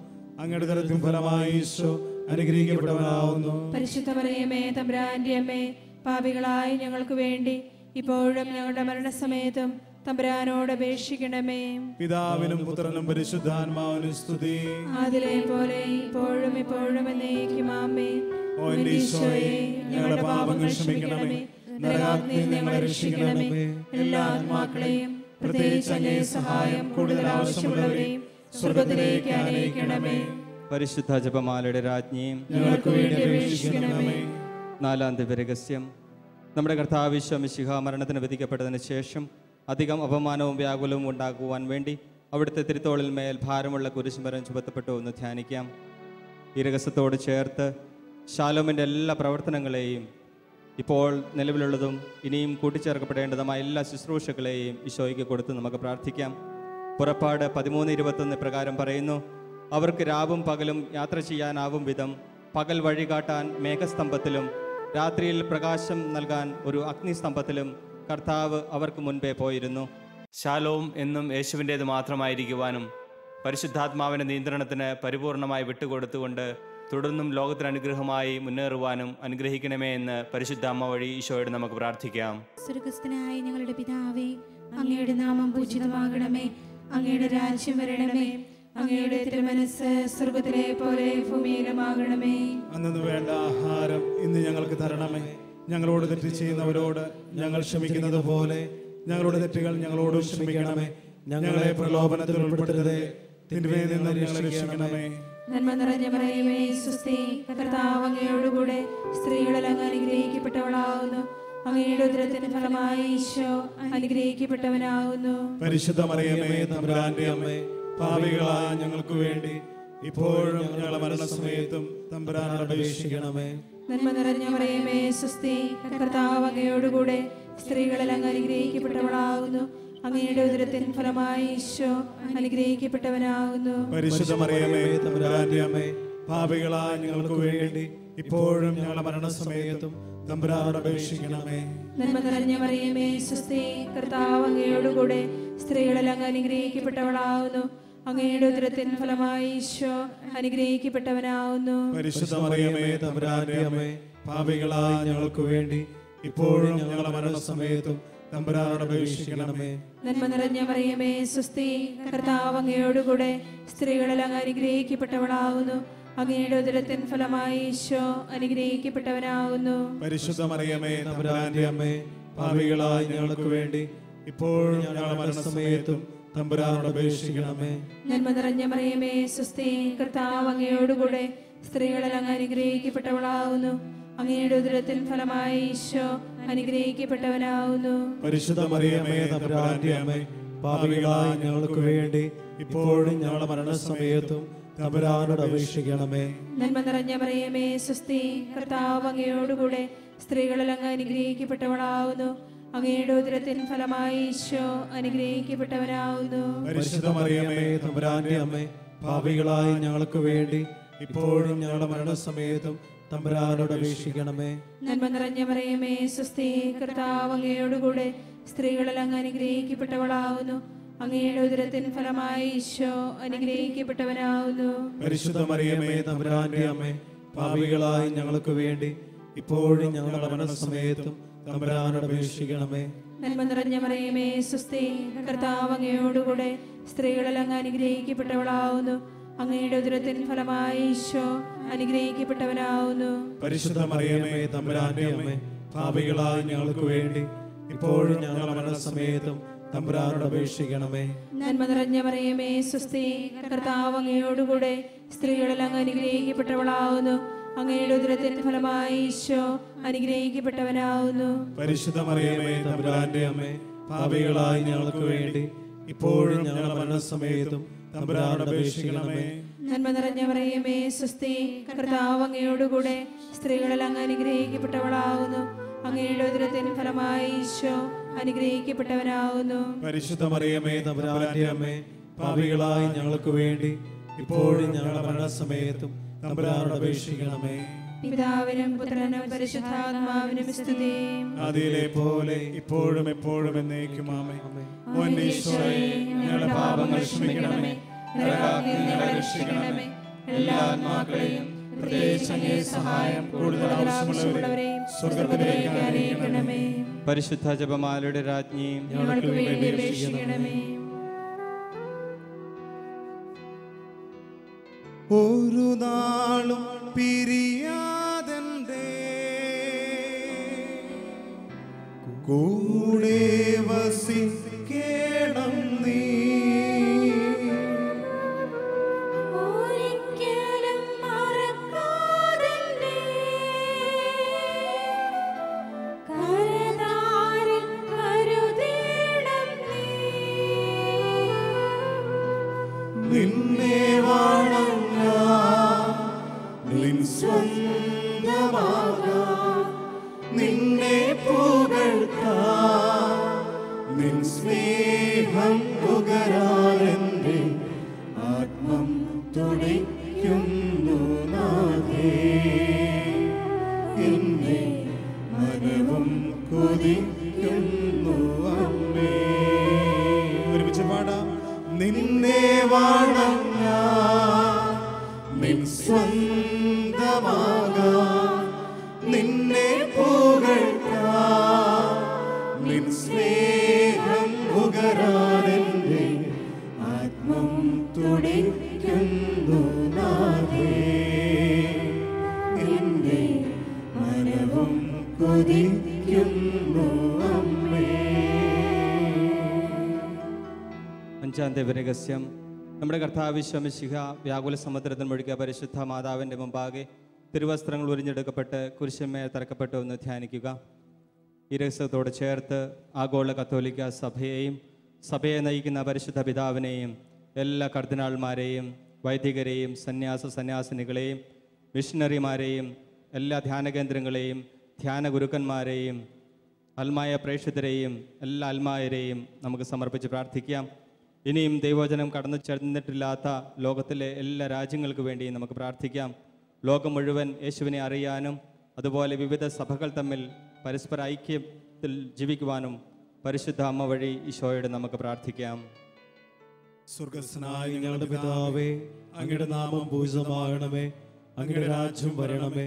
അങ്ങയുടെ ഉദരത്തിൻ ഫലമായി ഈശോ അനുഗ്രഹിക്കപ്പെട്ടവനാവുന്നു. പരിശുദ്ധ മറിയമേ തമ്പുരാന്റെ അമ്മേ, പാപികളായ ഞങ്ങൾക്ക് വേണ്ടി ഇപ്പോഴും ഞങ്ങളുടെ മരണസമയത്തും തമ്പുരാനോട് അപേക്ഷിക്കണമേ. പിതാവിനും പുത്രനും പരിശുദ്ധാത്മാവിനും സ്തുതി. അതിലെ പോലെ ഇപ്പോഴും എപ്പോഴും എന്നേക്കും ആമേൻ. ഓ എൻ്റെ ഈശോയെ, ഞങ്ങളുടെ പാപങ്ങൾ ക്ഷമിക്കണമേ, നരകാഗ്നിയിൽ ഞങ്ങളെ രക്ഷിക്കണമേ. എല്ലാ ആത്മാക്കളെയും പ്രത്യേകിച്ച് അങ്ങേ സഹായം കൂടുതൽ ആവശ്യമുള്ളവരെയും സ്വർഗ്ഗത്തിലേക്ക് ആനയിക്കണമേ. പരിശുദ്ധ ജപമാലയുടെ രാജ്ഞിയും ഞങ്ങൾക്ക് വേണ്ടി അപേക്ഷിക്കണമേ. നാലാം ദിവ്യരഹസ്യം. നമ്മുടെ കർത്താവ് ഈശോ മിശിഹാ മരണത്തിന് വിധിക്കപ്പെട്ടതിന് ശേഷം അധികം അപമാനവും വ്യാകുലവും ഉണ്ടാക്കുവാൻ വേണ്ടി അവിടുത്തെ തിരുത്തോളിൽ മേൽ ഭാരമുള്ള കുരിശുമരം ചുമത്തപ്പെട്ടു എന്ന് ധ്യാനിക്കാം. ഈ രഹസ്യത്തോട് ചേർത്ത് ശാലോമിൻ്റെ എല്ലാ പ്രവർത്തനങ്ങളെയും ഇപ്പോൾ നിലവിലുള്ളതും ഇനിയും കൂട്ടിച്ചേർക്കപ്പെടേണ്ടതുമായ എല്ലാ ശുശ്രൂഷകളെയും ഈശോയ്ക്ക് കൊടുത്ത് നമുക്ക് പ്രാർത്ഥിക്കാം. പുറപ്പാട് 13:21 പ്രകാരം പറയുന്നു, അവർക്ക് രാവും പകലും യാത്ര ചെയ്യാനാവും വിധം പകൽ വഴികാട്ടാൻ മേഘസ്തംഭത്തിലും രാത്രിയിൽ പ്രകാശം നൽകാൻ ഒരു അഗ്നിസ്തംഭത്തിലും കർത്താവ് അവർക്ക് മുൻപേ പോയിരുന്നു. ശാലോം എന്നും യേശുവിൻ്റേത് മാത്രമായിരിക്കുവാനും പരിശുദ്ധാത്മാവിൻ്റെ നിയന്ത്രണത്തിന് പരിപൂർണമായി വിട്ടുകൊടുത്തുകൊണ്ട് തുടർന്നും ലോകത്തിന് അനുഗ്രഹമായി മുന്നേറുവാനും അനുഗ്രഹിക്കണമേ എന്ന് പരിശുദ്ധ അമ്മ വഴി ഈശോയോട് നമുക്ക് പ്രാർത്ഥിക്കാം. സ്വർഗ്ഗസ്ഥനായ ഞങ്ങളുടെ പിതാവേ, അങ്ങയുടെ നാമം പൂജിതമാകണമേ. അങ്ങയുടെ രാജ്യം വരണമേ. അങ്ങയുടെ തിരുമനസ്സ് സ്വർഗ്ഗത്തിലെ പോലെ ഭൂമിയിലുമാകണമേ. അന്നു വേണ്ട ആഹാരം ഇന്ന് ഞങ്ങൾക്ക് തരണമേ. ഞങ്ങളോട് തെറ്റ് ചെയ്യുന്നവരോട് ഞങ്ങൾ ക്ഷമിക്കുന്നത് പോലെ ഞങ്ങളുടെ തെറ്റുകൾ ഞങ്ങളോട് ക്ഷമിക്കണമേ. ഞങ്ങളെ പ്രലോഭനത്തിൽ ഉൾപ്പെടുത്തരുതേ, തിന്മയിൽ നിന്ന് ഞങ്ങളെ രക്ഷിക്കണമേ. നന്മ നിറഞ്ഞ മറിയമേ സ്വസ്തി, കർത്താവ് അങ്ങയോടുകൂടെ സ്ത്രീകളിൽ അങ്ങ് അനുഗ്രഹിക്കപ്പെട്ടവളാകുന്നു. അങ്ങയുടെ ഉദരത്തിന്റെ ഫലമായി ഈശോ അനുഗ്രഹിക്കപ്പെട്ടവനാകുന്നു. പരിശുദ്ധ മറിയമേ തമ്പുരാന്റെ അമ്മേ, പാപികളായ ഞങ്ങൾക്ക് വേണ്ടി ഇപ്പോഴും ഞങ്ങളുടെ മരണസമയത്തും തമ്പുരാനോട് അപേക്ഷിക്കണമേ. നന്മ നിറഞ്ഞ മറിയമേ സ്വസ്തി, കർത്താവ് അങ്ങയോടുകൂടെ സ്ത്രീകളിൽ അങ്ങ് അനുഗ്രഹിക്കപ്പെട്ടവളാകുന്നു. അങ്ങയുടെ ഉദരത്തിൻ ഫലമായി ഈശോ അനുഗ്രഹിക്കപ്പെട്ടവനാകുന്നു. പരിശുദ്ധ മറിയമേ തമ്പുരാന്റെ അമ്മേ, പാപികളായ ഞങ്ങൾക്ക് വേണ്ടി ഇപ്പോഴും ഞങ്ങളുടെ മരണസമയത്തും തമ്പുരാനോട് അപേക്ഷിക്കണമേ. നന്മ നിറഞ്ഞ മറിയമേ സ്വസ്തി, കർത്താവ് അങ്ങയോടുകൂടെ സ്ത്രീകളിൽ അങ്ങ് അനുഗ്രഹിക്കപ്പെട്ടവളാകുന്നു. അങ്ങയുടെ ഉദരത്തിൻ ഫലമായി ഈശോ അനുഗ്രഹിക്കപ്പെട്ടവനാകുന്നു. പരിശുദ്ധ മറിയമേ തമ്പുരാന്റെ അമ്മേ, പാപികളായ ഞങ്ങൾക്ക് വേണ്ടി ഇപ്പോഴും ഞങ്ങളുടെ മരണസമയത്തും തമ്പുരാനോട് അപേക്ഷിക്കണമേ. നന്മ നിറഞ്ഞ മറിയമേ സ്വസ്തി, കർത്താവ് അങ്ങയോടുകൂടെ സ്ത്രീകളിൽ അങ്ങ് അനുഗ്രഹിക്കപ്പെട്ടവളാകുന്നു. അങ്ങയുടെ ഉദരത്തിൻ ഫലമായി ഈശോ അനുഗ്രഹിക്കപ്പെട്ടവനാകുന്നു. പരിശുദ്ധ മറിയമേ തമ്പുരാന്റെ അമ്മേ, പാപികളായ ഞങ്ങൾക്ക് വേണ്ടി ഇപ്പോഴും ഞങ്ങളുടെ മരണസമയത്തും തമ്പുരാനോട് അപേക്ഷിക്കണമേ. നന്മ നിറഞ്ഞ മറിയമേ സ്വസ്തി, കർത്താവ് അങ്ങയോടുകൂടെ സ്ത്രീകളിൽ അങ്ങ് അനുഗ്രഹിക്കപ്പെട്ടവളാകുന്നു. അങ്ങയുടെ ഉദരത്തിൻ ഫലമായി ഈശോ അനുഗ്രഹിക്കപ്പെട്ടവനാകുന്നു. പരിശുദ്ധ മറിയമേ തമ്പുരാന്റെ അമ്മേ, പാപികളായ ഞങ്ങൾക്ക് വേണ്ടി ഇപ്പോഴും ഞങ്ങളുടെ മരണസമയത്തും തമ്പുരാനോട് അപേക്ഷിക്കണമേ. നന്മ നിറഞ്ഞ മറിയമേ സ്വസ്തി, കർത്താവ് അങ്ങയോടുകൂടെ സ്ത്രീകളിൽ അങ്ങ് അനുഗ്രഹിക്കപ്പെട്ടവളാകുന്നു. അങ്ങയുടെ ഉദരത്തിൻ ഫലമായി ഈശോ അനുഗ്രഹിക്കപ്പെട്ടവനാകുന്നു. പരിശുദ്ധ മറിയമേ തമ്പുരാന്റെ അമ്മേ, പാപികളായ ഞങ്ങൾക്ക് വേണ്ടി ഇപ്പോഴും ഞങ്ങളുടെ മരണസമയത്തും തമ്പുരാനോട് അപേക്ഷിക്കണമേ. നന്മ നിറഞ്ഞ മറിയമേ സ്വസ്തി, കർത്താവ് അങ്ങയോടുകൂടെ സ്ത്രീകളിൽ അങ്ങ് അനുഗ്രഹിക്കപ്പെട്ടവളാകുന്നു. അങ്ങയുടെ ഉദരത്തിൻ ഫലമായി ഈശോ അനുഗ്രഹിക്കപ്പെട്ടവനാകുന്നു. പരിശുദ്ധ മറിയമേ തമ്പുരാന്റെ അമ്മേ, പാപികളായ ഞങ്ങൾക്ക് വേണ്ടി ഇപ്പോഴും ഞങ്ങളുടെ മരണസമയത്തും തമ്പുരാനോട് അപേക്ഷിക്കണമേ. നന്മ നിറഞ്ഞ മറിയമേ സ്വസ്തി, കർത്താവ് അങ്ങയോടുകൂടെ സ്ത്രീകളിൽ അങ്ങ് അനുഗ്രഹിക്കപ്പെട്ടവളാകുന്നു. അങ്ങയുടെ ഉദരത്തിൻ ഫലമായി ഈശോ അനുഗ്രഹിക്കപ്പെട്ടവനാകുന്നു. പരിശുദ്ധ മറിയമേ തമ്പുരാന്റെ അമ്മേ, പാപികളായ ഞങ്ങൾക്ക് വേണ്ടി ഇപ്പോഴും ഞങ്ങളുടെ മരണസമയത്തും തമ്പുരാനോട് അപേക്ഷിക്കണമേ. നന്മ നിറഞ്ഞ മറിയമേ സ്വസ്തി, കർത്താവ് അങ്ങയോടുകൂടെ സ്ത്രീകളിൽ അങ്ങ് അനുഗ്രഹിക്കപ്പെട്ടവളാകുന്നു. അങ്ങയുടെ ഉദരത്തിൻ ഫലമായി ഈശോ അനുഗ്രഹിക്കപ്പെട്ടവനാകുന്നു. പരിശുദ്ധ മറിയമേ തമ്പുരാന്റെ അമ്മേ, പാപികളായ ഞങ്ങൾക്ക് വേണ്ടി ഇപ്പോഴും ഞങ്ങളുടെ മരണസമയത്തും തമ്പുരാനോട് അപേക്ഷിക്കണമേ. നന്മ നിറഞ്ഞ മറിയമേ സ്വസ്തി, കർത്താവ് അങ്ങയോടുകൂടെ സ്ത്രീകളിൽ അങ്ങ് അനുഗ്രഹിക്കപ്പെട്ടവളാകുന്നു. അങ്ങയുടെ ഉദരത്തിൻ ഫലമായി ഈശോ അനുഗ്രഹിക്കപ്പെട്ടവനാകുന്നു. പരിശുദ്ധ മറിയമേ തമ്പുരാന്റെ അമ്മേ, പാപികളായ ഞങ്ങൾക്ക് വേണ്ടി ഇപ്പോഴും ഞങ്ങളുടെ മരണസമയത്തും തമ്പുരാനോട് അപേക്ഷിക്കണമേ. പിതാവിനും പുത്രനും പരിശുദ്ധാത്മാവിനും സ്തുതി. ആദിയിലെ പോലെ ഇപ്പോഴും എപ്പോഴും എന്നേക്കും ആമേൻ. ഓ എൻ്റെ ഈശോയേ, ഞങ്ങളുടെ പാപങ്ങൾ ക്ഷമിക്കണമേ, നരകാഗ്നിയിൽ നിന്ന് ഞങ്ങളെ രക്ഷിക്കണമേ. എല്ലാ ആത്മാക്കളെയും പ്രത്യേകിച്ച് അങ്ങേ സഹായം കൂടുതൽ ആവശ്യമുള്ളവരെയും സ്വർഗ്ഗത്തിലേക്ക് ആനയിക്കണമേ. പരിശുദ്ധ ജപമാലയുടെ രാജ്ഞിയും ഞങ്ങൾക്ക് വേണ്ടി അപേക്ഷിക്കണമേ. ഒരു നാളും പിരിയാതെന്റെ കൂടെ വസിക്കേണം നീ. ഒരിക്കലും മറക്കാതെന്നെ കരതാരിൽ കരുതേണം നീ. നിന്നെ വണങ്ങാൻ, നിൻ സ്വന്തമാകാൻ, നിന്നെ പുകഴ്ത്താൻ, നിൻ സ്നേഹം നുകരാനെന്റെ ആത്മം തുടിക്കുന്നു നാഥേ. എന്റെ മനവും കൊതിക്കുന്നു അമ്മേ. ഒരുമിച്ച് പാടാം. നിന്നെ വണങ്ങാൻ, നിൻ സ്വന്തമാകാൻ, നിന്നെ പുകഴ്ത്താൻ, നിൻ സ്നേഹം നുകരാനെന്റെ ആത്മം തുടിക്കുന്നു നാഥേ. എന്റെ മനവും കൊതിക്കുന്നു അമ്മേ. അഞ്ചാം ദൈവരഹസ്യം. നമ്മുടെ കർത്താവ് ഈശോമിശിഹ വ്യാകുല സമുദ്രത്തിൽ മുഴുകിയ പരിശുദ്ധ മാതാവിൻ്റെ മുമ്പാകെ തിരുവസ്ത്രങ്ങൾ ഉരിഞ്ഞെടുക്കപ്പെട്ട് കുരിശന്മേൽ തറക്കപ്പെട്ടു എന്ന് ധ്യാനിക്കുക. ഈ രഹസ്യത്തോട് ചേർത്ത് ആഗോള കത്തോലിക്ക സഭയെയും സഭയെ നയിക്കുന്ന പരിശുദ്ധ പിതാവിനെയും എല്ലാ കർദിനാൾമാരെയും വൈദികരെയും സന്യാസിനികളെയും മിഷണറിമാരെയും എല്ലാ ധ്യാനകേന്ദ്രങ്ങളെയും ധ്യാന ഗുരുക്കന്മാരെയും അൽമായ പ്രേക്ഷിതരെയും എല്ലാ അൽമായരെയും നമുക്ക് സമർപ്പിച്ച് പ്രാർത്ഥിക്കാം. ഇനിയും ദൈവവചനം കടന്നു ചെന്നിട്ടില്ലാത്ത ലോകത്തിലെ എല്ലാ രാജ്യങ്ങൾക്ക് വേണ്ടി നമുക്ക് പ്രാർത്ഥിക്കാം. ലോകം മുഴുവൻ യേശുവിനെ അറിയാനും അതുപോലെ വിവിധ സഭകൾ തമ്മിൽ പരസ്പര ഐക്യത്തിൽ ജീവിക്കുവാനും പരിശുദ്ധ അമ്മ വഴി ഈശോയോട് നമുക്ക് പ്രാർത്ഥിക്കാം. സ്വർഗസ്നായ ഞങ്ങളുടെ പിതാവേ, അങ്ങയുടെ നാമം പൂജിതമാകണമേ, അങ്ങയുടെ രാജ്യം വരണമേ,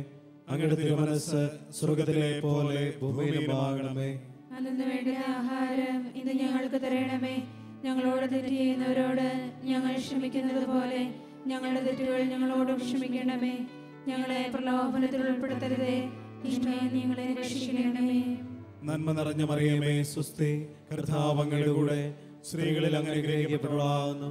അങ്ങയുടെ തിരുമനസ്സ് സ്വർഗത്തിലെ പോലെ ഭൂമിയിലുമാകണമേ. അന്നു വേണ്ടുന്ന ആഹാരം ഇന്ന് ഞങ്ങൾക്ക് തരണമേ. ഞങ്ങളോട് തെറ്റ് ചെയ്യുന്നവരോട് ഞങ്ങൾ ക്ഷമിക്കുന്നത് പോലെ ഞങ്ങളുടെ തെറ്റുകൾ ഞങ്ങളോടും ക്ഷമിക്കണമേ. ഞങ്ങളെ പ്രലോഭനത്തിൽ ഉൾപ്പെടുത്തരുതേ, ദുഷ്ടനിൽ നിന്ന് ഞങ്ങളെ രക്ഷിക്കണമേ. നന്മ നിറഞ്ഞ മറിയമേ, സ്വസ്തി, കർത്താവ് അങ്ങയുടെ കൂടെ സ്ത്രീകളിൽ അങ്ങ് അനുഗ്രഹിക്കപ്പെട്ടവളാകുന്നു.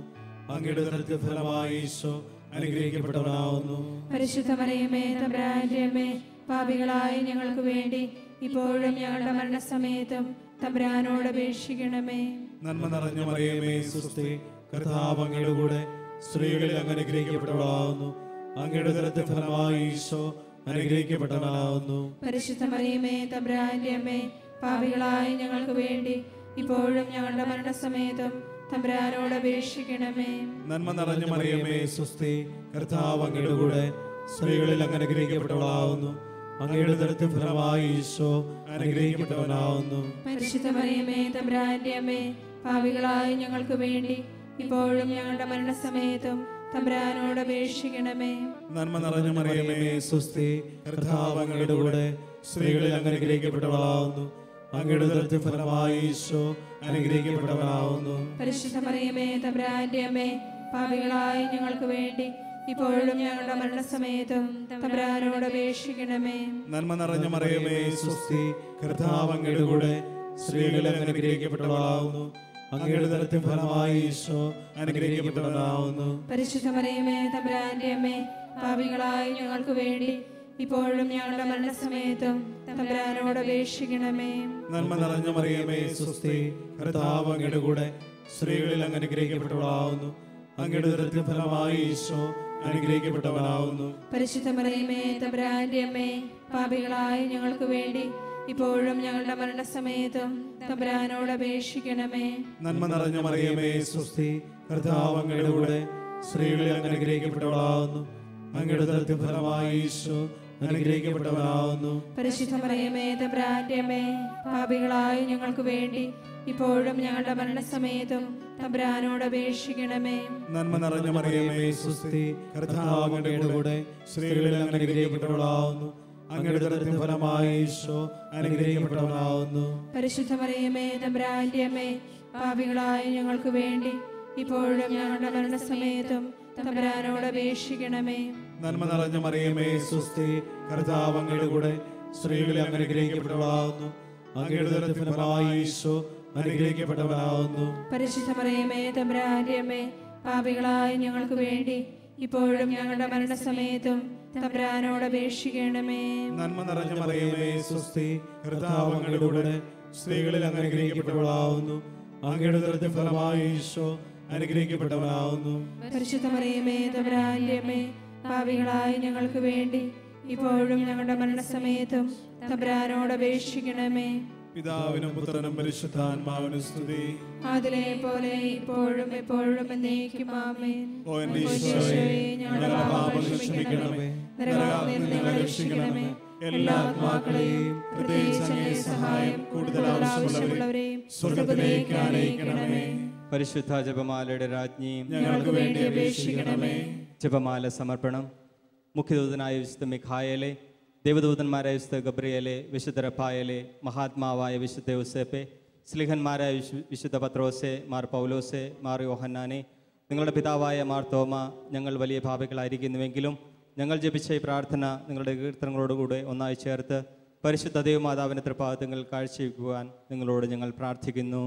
അങ്ങയുടെ ഉദരത്തിൻ ഫലമായി ഈശോ അനുഗ്രഹിക്കപ്പെട്ടവനാകുന്നു. പരിശുദ്ധ മറിയമേ, തമ്പുരാന്റെ അമ്മേ, പാപികളായ ഞങ്ങൾക്ക് വേണ്ടി ഇപ്പോഴും ഞങ്ങളുടെ മരണസമയത്തും തമ്പുരാനോട് അപേക്ഷിക്കണമേ. നന്മ നിറഞ്ഞ മറിയമേ, സ്വസ്തി, കർത്താവ് അങ്ങയുടെ കൂടെ സ്ത്രീകളിൽ അങ്ങ് അനുഗ്രഹിക്കപ്പെട്ടവളാകുന്നു. അങ്ങയുടെ ഉദരത്തിൻ ഫലമായി ഈശോ അനുഗ്രഹിക്കപ്പെട്ടവനാകുന്നു. പരിശുദ്ധ മറിയമേ, തമ്പുരാന്റെ അമ്മേ, പാപികളായ ഞങ്ങൾക്ക് വേണ്ടി ഇപ്പോഴും ഞങ്ങളുടെ മരണസമയത്തും തമ്പുരാനോട് അപേക്ഷിക്കണമേ. നന്മ നിറഞ്ഞ മറിയമേ, സ്വസ്തി, കർത്താവ് അങ്ങയുടെ കൂടെ സ്ത്രീകളിൽ അങ്ങ് അനുഗ്രഹിക്കപ്പെട്ടവളാകുന്നു. അങ്ങയുടെ ഉദരത്തിൻ ഫലമായി ഈശോ അനുഗ്രഹിക്കപ്പെട്ടവനാകുന്നു. പരിശുദ്ധ മറിയമേ, തമ്പുരാന്റെ അമ്മേ, പാപികളായ ഞങ്ങൾക്ക് വേണ്ടി ഇപ്പോഴും ഞങ്ങളുടെ മരണസമയത്തും തമ്പുരാനോട് അപേക്ഷിക്കണമേ. നന്മ നിറഞ്ഞ മറിയമേ, സ്വസ്തി, കർത്താവ് അങ്ങയുടെ കൂടെ സ്ത്രീകളിൽ അങ്ങ് അനുഗ്രഹിക്കപ്പെട്ടവളാകുന്നു. അങ്ങയുടെ ഉദരത്തിൻ ഫലമായി ഈശോ അനുഗ്രഹിക്കപ്പെട്ടവനാകുന്നു. പരിശുദ്ധ മറിയമേ, തമ്പുരാന്റെ അമ്മേ, പാപികളായ ഞങ്ങൾക്ക് വേണ്ടി ഇപ്പോഴും ഞങ്ങളുടെ മരണസമയത്തും തമ്പുരാനോട് അപേക്ഷിക്കണമേ. നന്മ നിറഞ്ഞ മറിയമേ, സ്വസ്തി, കർത്താവ് അങ്ങയുടെ കൂടെ സ്ത്രീകളിൽ അങ്ങ് അനുഗ്രഹിക്കപ്പെട്ടവളാകുന്നു. അങ്ങയുടെ ഉദരത്തിൻ ഫലമായി ഈശോ അനുഗ്രഹിക്കപ്പെട്ടവനാകുന്നു. പരിശുദ്ധ മറിയമേ, തമ്പുരാന്റെ അമ്മേ, പാപികളായ ഞങ്ങൾക്ക് വേണ്ടി ഇപ്പോഴും ഞങ്ങളുടെ മരണസമയത്തും തമ്പുരാനോട് അപേക്ഷിക്കണമേ. നന്മ നിറഞ്ഞ മറിയമേ, സ്വസ്തി, കർത്താവ് അങ്ങയുടെ കൂടെ സ്ത്രീകളിൽ അങ്ങ് അനുഗ്രഹിക്കപ്പെട്ടവളാകുന്നു. അങ്ങയുടെ ഉദരത്തിൻ ഫലമായി ഈശോ അനുഗ്രഹിക്കപ്പെട്ടവനാകുന്നു. പരിശുദ്ധ മറിയമേ, തമ്പുരാന്റെ അമ്മേ, പാപികളായ ഞങ്ങൾക്ക് വേണ്ടി ഇപ്പോഴും ഞങ്ങളുടെ മരണസമയത്തും തമ്പുരാനോട് അപേക്ഷിക്കണമേ. നന്മ നിറഞ്ഞ മറിയമേ, സ്വസ്തി, കർത്താവ് അങ്ങയുടെ കൂടെ സ്ത്രീകളിൽ അങ്ങ് അനുഗ്രഹിക്കപ്പെട്ടവളാകുന്നു. അങ്ങയുടെ ഉദരത്തിൻ ഫലമായി ഈശോ അനുഗ്രഹിക്കപ്പെട്ടവനാകുന്നു. പരിശുദ്ധ മറിയമേ, തമ്പുരാന്റെ അമ്മേ, പാപികളായ ഞങ്ങൾക്ക് വേണ്ടി ഇപ്പോഴും ഞങ്ങളുടെ മരണസമയത്തും തമ്പുരാനോട് അപേക്ഷിക്കണമേ. നന്മ നിറഞ്ഞ മറിയമേ, സ്വസ്തി, കർത്താവ് അങ്ങയുടെ കൂടെ സ്ത്രീകളിൽ അങ്ങ് അനുഗ്രഹിക്കപ്പെട്ടവളാകുന്നു. അങ്ങയുടെ ഉദരത്തിൻ ഫലമായി ഈശോ അനുഗ്രഹിക്കപ്പെട്ടവനാകുന്നു. പരിശുദ്ധ മറിയമേ, തമ്പുരാന്റെ അമ്മേ, പാപികളായ ഞങ്ങൾക്ക് വേണ്ടി ഇപ്പോഴും ഞങ്ങളുടെ മരണസമയത്തും തമ്പുരാനോട് അപേക്ഷിക്കണമേ. നന്മ നിറഞ്ഞ മറിയമേ, സ്വസ്തി, കർത്താവ് അങ്ങയുടെ കൂടെ സ്ത്രീകളിൽ അങ്ങ് അനുഗ്രഹിക്കപ്പെട്ടവളാകുന്നു. അങ്ങയുടെ ഉദരത്തിൻ ഫലമായി ഈശോ അനുഗ്രഹിക്കപ്പെട്ടവനാകുന്നു. പരിശുദ്ധ മറിയമേ, തമ്പുരാന്റെ അമ്മേ, പാപികളായ ഞങ്ങൾക്ക് വേണ്ടി ഇപ്പോഴും ഞങ്ങളുടെ മരണസമയത്തും തമ്പുരാനോട് അപേക്ഷിക്കണമേ. നന്മ നിറഞ്ഞ മറിയമേ, സ്വസ്തി, കർത്താവ് അങ്ങയുടെ കൂടെ സ്ത്രീകളിൽ അങ്ങ് അനുഗ്രഹിക്കപ്പെട്ടവളാകുന്നു. അങ്ങയുടെ ഉദരത്തിൻ ഫലമായി ഈശോ അനുഗ്രഹിക്കപ്പെട്ടവനാകുന്നു. പരിശുദ്ധ മറിയമേ, തമ്പുരാന്റെ അമ്മേ, പാപികളായ ഞങ്ങൾക്ക് വേണ്ടി ഇപ്പോഴും ഞങ്ങളുടെ മരണസമയത്തും തമ്പുരാനോട് അപേക്ഷിക്കണമേ. പിതാവിനും പുത്രനും പരിശുദ്ധാത്മാവിനും സ്തുതി. അതിലെ പോലെ ഇപ്പോഴും എപ്പോഴും എന്നേക്കും ആമേൻ. ഓ എന്റെ ഓ ഈശോയേ, ഈശോയേ, ഞങ്ങളുടെ പാപങ്ങൾ ക്ഷമിക്കണമേ. നരകാഗ്നിയിൽ നിന്ന് ഞങ്ങളെ രക്ഷിക്കണമേ. എല്ലാ ആത്മാക്കളെയും പ്രത്യേകിച്ച് അങ്ങേ സഹായം കൂടുതൽ ആവശ്യമുള്ളവരെയും സ്വർഗ്ഗത്തിലേക്ക് ആനയിക്കണമേ. പരിശുദ്ധ ജപമാലയുടെ രാജ്ഞിയും ഞങ്ങൾക്ക് വേണ്ടി അപേക്ഷിക്കണമേ. ജപമാല സമർപ്പണം. മുഖ്യദൂതനായ വിശുദ്ധ മിഖായേലെ, ദേവദൂതന്മാരായ വിശുദ്ധ ഗബ്രിയേലെ, വിശുദ്ധ റഫായേലെ, മഹാത്മാവായ വിശുദ്ധ യോസേപ്പെ, സ്ലിഹന്മാരായ വിശുദ്ധ പത്രോസെ, മാർ പൗലോസെ, മാർ യോഹന്നാനെ, നിങ്ങളുടെ പിതാവായ മാർ തോമ, ഞങ്ങൾ വലിയ പാപികളായിരിക്കുന്നുവെങ്കിലും ഞങ്ങൾ ജപിച്ച ഈ പ്രാർത്ഥന നിങ്ങളുടെ കീർത്തനങ്ങളോടുകൂടെ ഒന്നായി ചേർത്ത് പരിശുദ്ധ ദൈവമാതാവിൻ്റെ തൃപ്പാദങ്ങൾ കാഴ്ചവെക്കുവാൻ നിങ്ങളോട് ഞങ്ങൾ പ്രാർത്ഥിക്കുന്നു.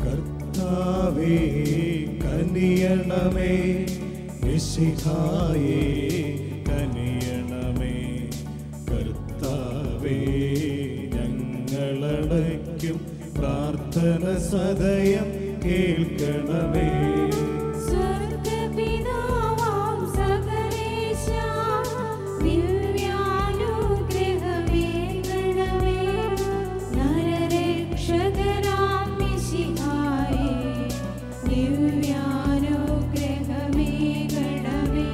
കർത്താവേ കനിയണമേ, മിശിഹായേ കനിയണമേ. കർത്താവേ ഞങ്ങളടയ്ക്കും പ്രാർത്ഥന സദയം കേൾക്കണമേ. സ്വർഗ്ഗപിതാവാം സകലേശാ, ദിവ്യാനുഗ്രഹമേകണമേ. നരരക്ഷകനാം മിശിഹായേ, ദിവ്യാനുഗ്രഹമേകണമേ.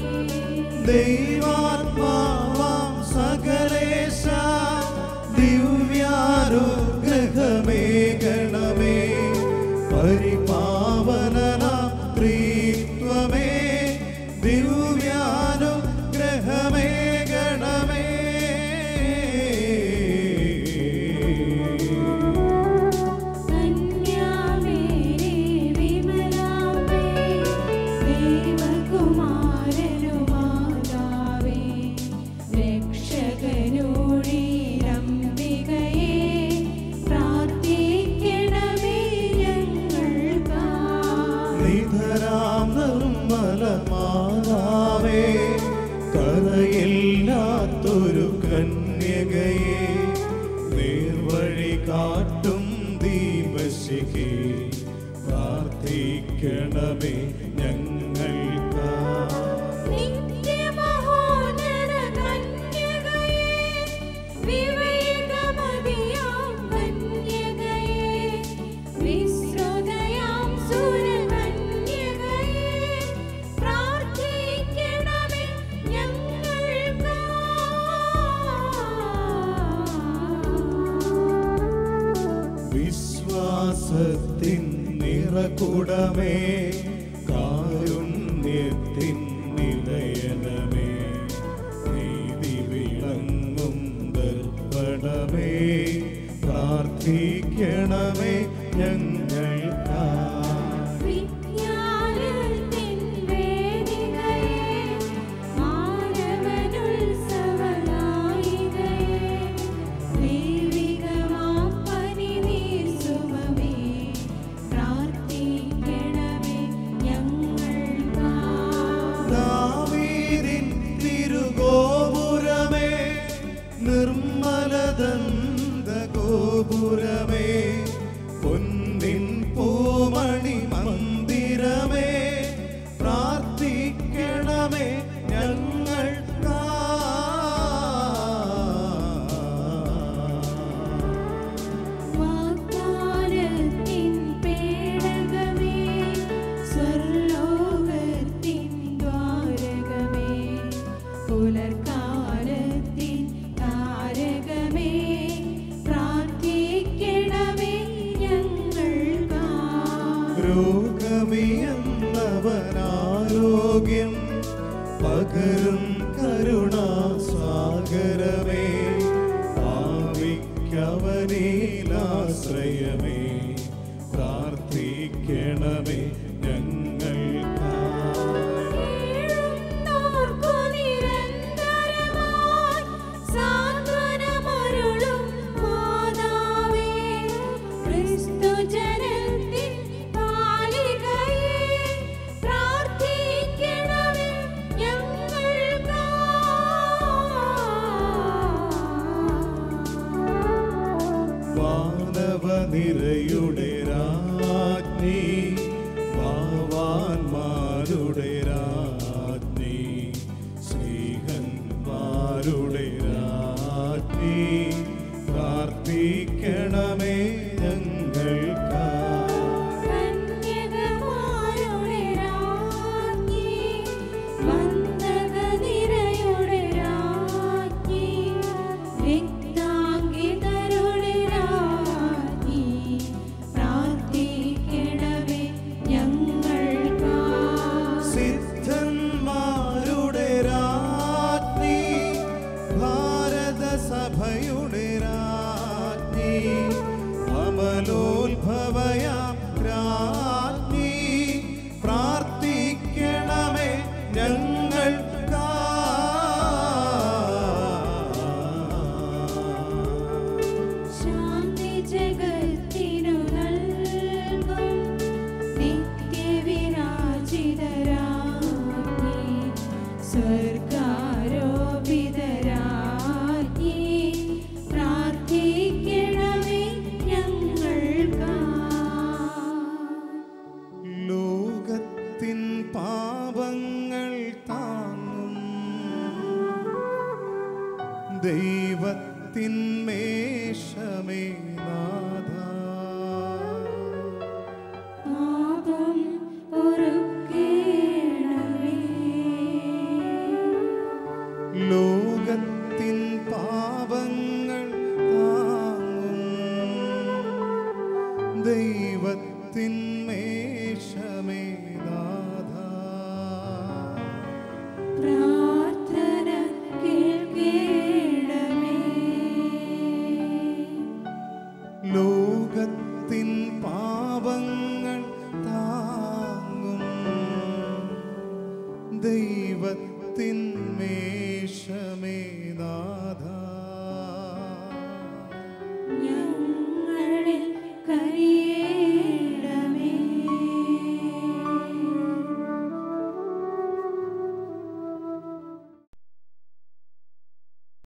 ദൈവാത്മാവാ ദേവകുമാരനുമാതാവേ രക്ഷകനൂഴിരംബികയേ പ്രാർത്ഥിക്കണമേ ഞങ്ങൾക്കായി. നിധരാം നിർമ്മലമാതാവേ കരയില്ലാത്തൊരു കന്യകയെ നേർവഴി കാട്ടും ദീപശിഖേ പ്രാർത്ഥിക്കണമേ ഞങ്ങൾക്കായി. നിത്യമഹോന്നത കന്യകയേ വിവേകമതിയാം കന്യകയേ വിശ്രുതയാം സുരകന്യകയേ പ്രാർത്ഥിക്കണമേ ഞങ്ങൾക്കായി. വിശ്വാസത്തിൻ നിറകുടമേ കാരുണ്യത്തിൻ നിലയനമേ നീതി വിളങ്ങും ദർപ്പണമേ പ്രാർത്ഥിക്കണമേ ഞങ്ങൾക്കായി. വിജ്ഞാനത്തിൻ വേദികയേ മാനവനുത്സവനായികയേ ദൈവികമാം പരിനിർസുമമേ പ്രാർത്ഥിക്കണമേ ഞങ്ങൾക്കായി. ദാവീദിൻ തിരുഗോപുരമേ നിർമ്മലദന്ത ഗോപുരമേ പൊന്നിൻ പൂമണി മന്ദിരമേ പ്രാർത്ഥിക്കണമേ ഞങ്ങൾക്കായി. വാഗ്ദാനത്തിൻ പേടകമേ സ്വർലോകത്തിൻ ദ്വാരകമേ പുലർക്കാലത്തിൻ താരകമേ പ്രാർത്ഥിക്കണമേ ഞങ്ങൾക്കായി. രോഗമിയെന്നവനാരോഗ്യം പകരും കരുണാസാഗരമേ ഭാവിക്കവനീലാശ്രയമേ പ്രാർത്ഥിക്കണമേ ഞങ്ങൾക്കായി. കേഴുന്നോർക്കു നിരന്തരമായി സാന്ത്വനമരുളും മാതാവേ ക്രിസ്തുജനത്തിൻ പാലികയേ പ്രാർത്ഥിക്കണമേ ഞങ്ങൾക്കായി. വാനവനിരയുടെ രാജ്ഞി ഭാവാന്മാരുടെ രാജ്ഞി സ്നേഹന്മാരുടെ രാജ്ഞി പ്രാർത്ഥിക്കണമേ ഞങ്ങൾക്കായി. കന്യകമാരുടെ രാജ്ഞി വന്ദനനിരയുടെ രാജ്ഞി രക്താംഗിതരുടെ രാജ്ഞി പ്രാർത്ഥിക്കണമേ ഞങ്ങൾക്കായി. സിദ്ധന്മാരുടെ രാജ്ഞി ഭാരതസഭയുടെ രാജ്ഞി അമലോത്ഭവയാം രാജ്ഞി പ്രാർത്ഥിക്കണമേ ഞങ്ങൾക്കായി. ശാന്തി ജഗത്തിനു നൽകും നിത്യവിരാജിതരാജ്ഞി സ്വർഗാരോപിതരാജ്ഞി പ്രാർത്ഥിക്കണമേ ഞങ്ങൾക്കായി. ലോകത്തിൻ പാപങ്ങൾ താങ്ങും ദൈവത്തിൻ മേശമേ നാഥ പാപം പൊറുക്കേണമേ. ലോകത്തിൻ പാപങ്ങൾ താങ്ങും ദൈവത്തിൻ മേശമേ നാഥ പ്രാർത്ഥന കേൾക്കേണമേ. ദൈവത്തിൻ മേശമേ നാഥ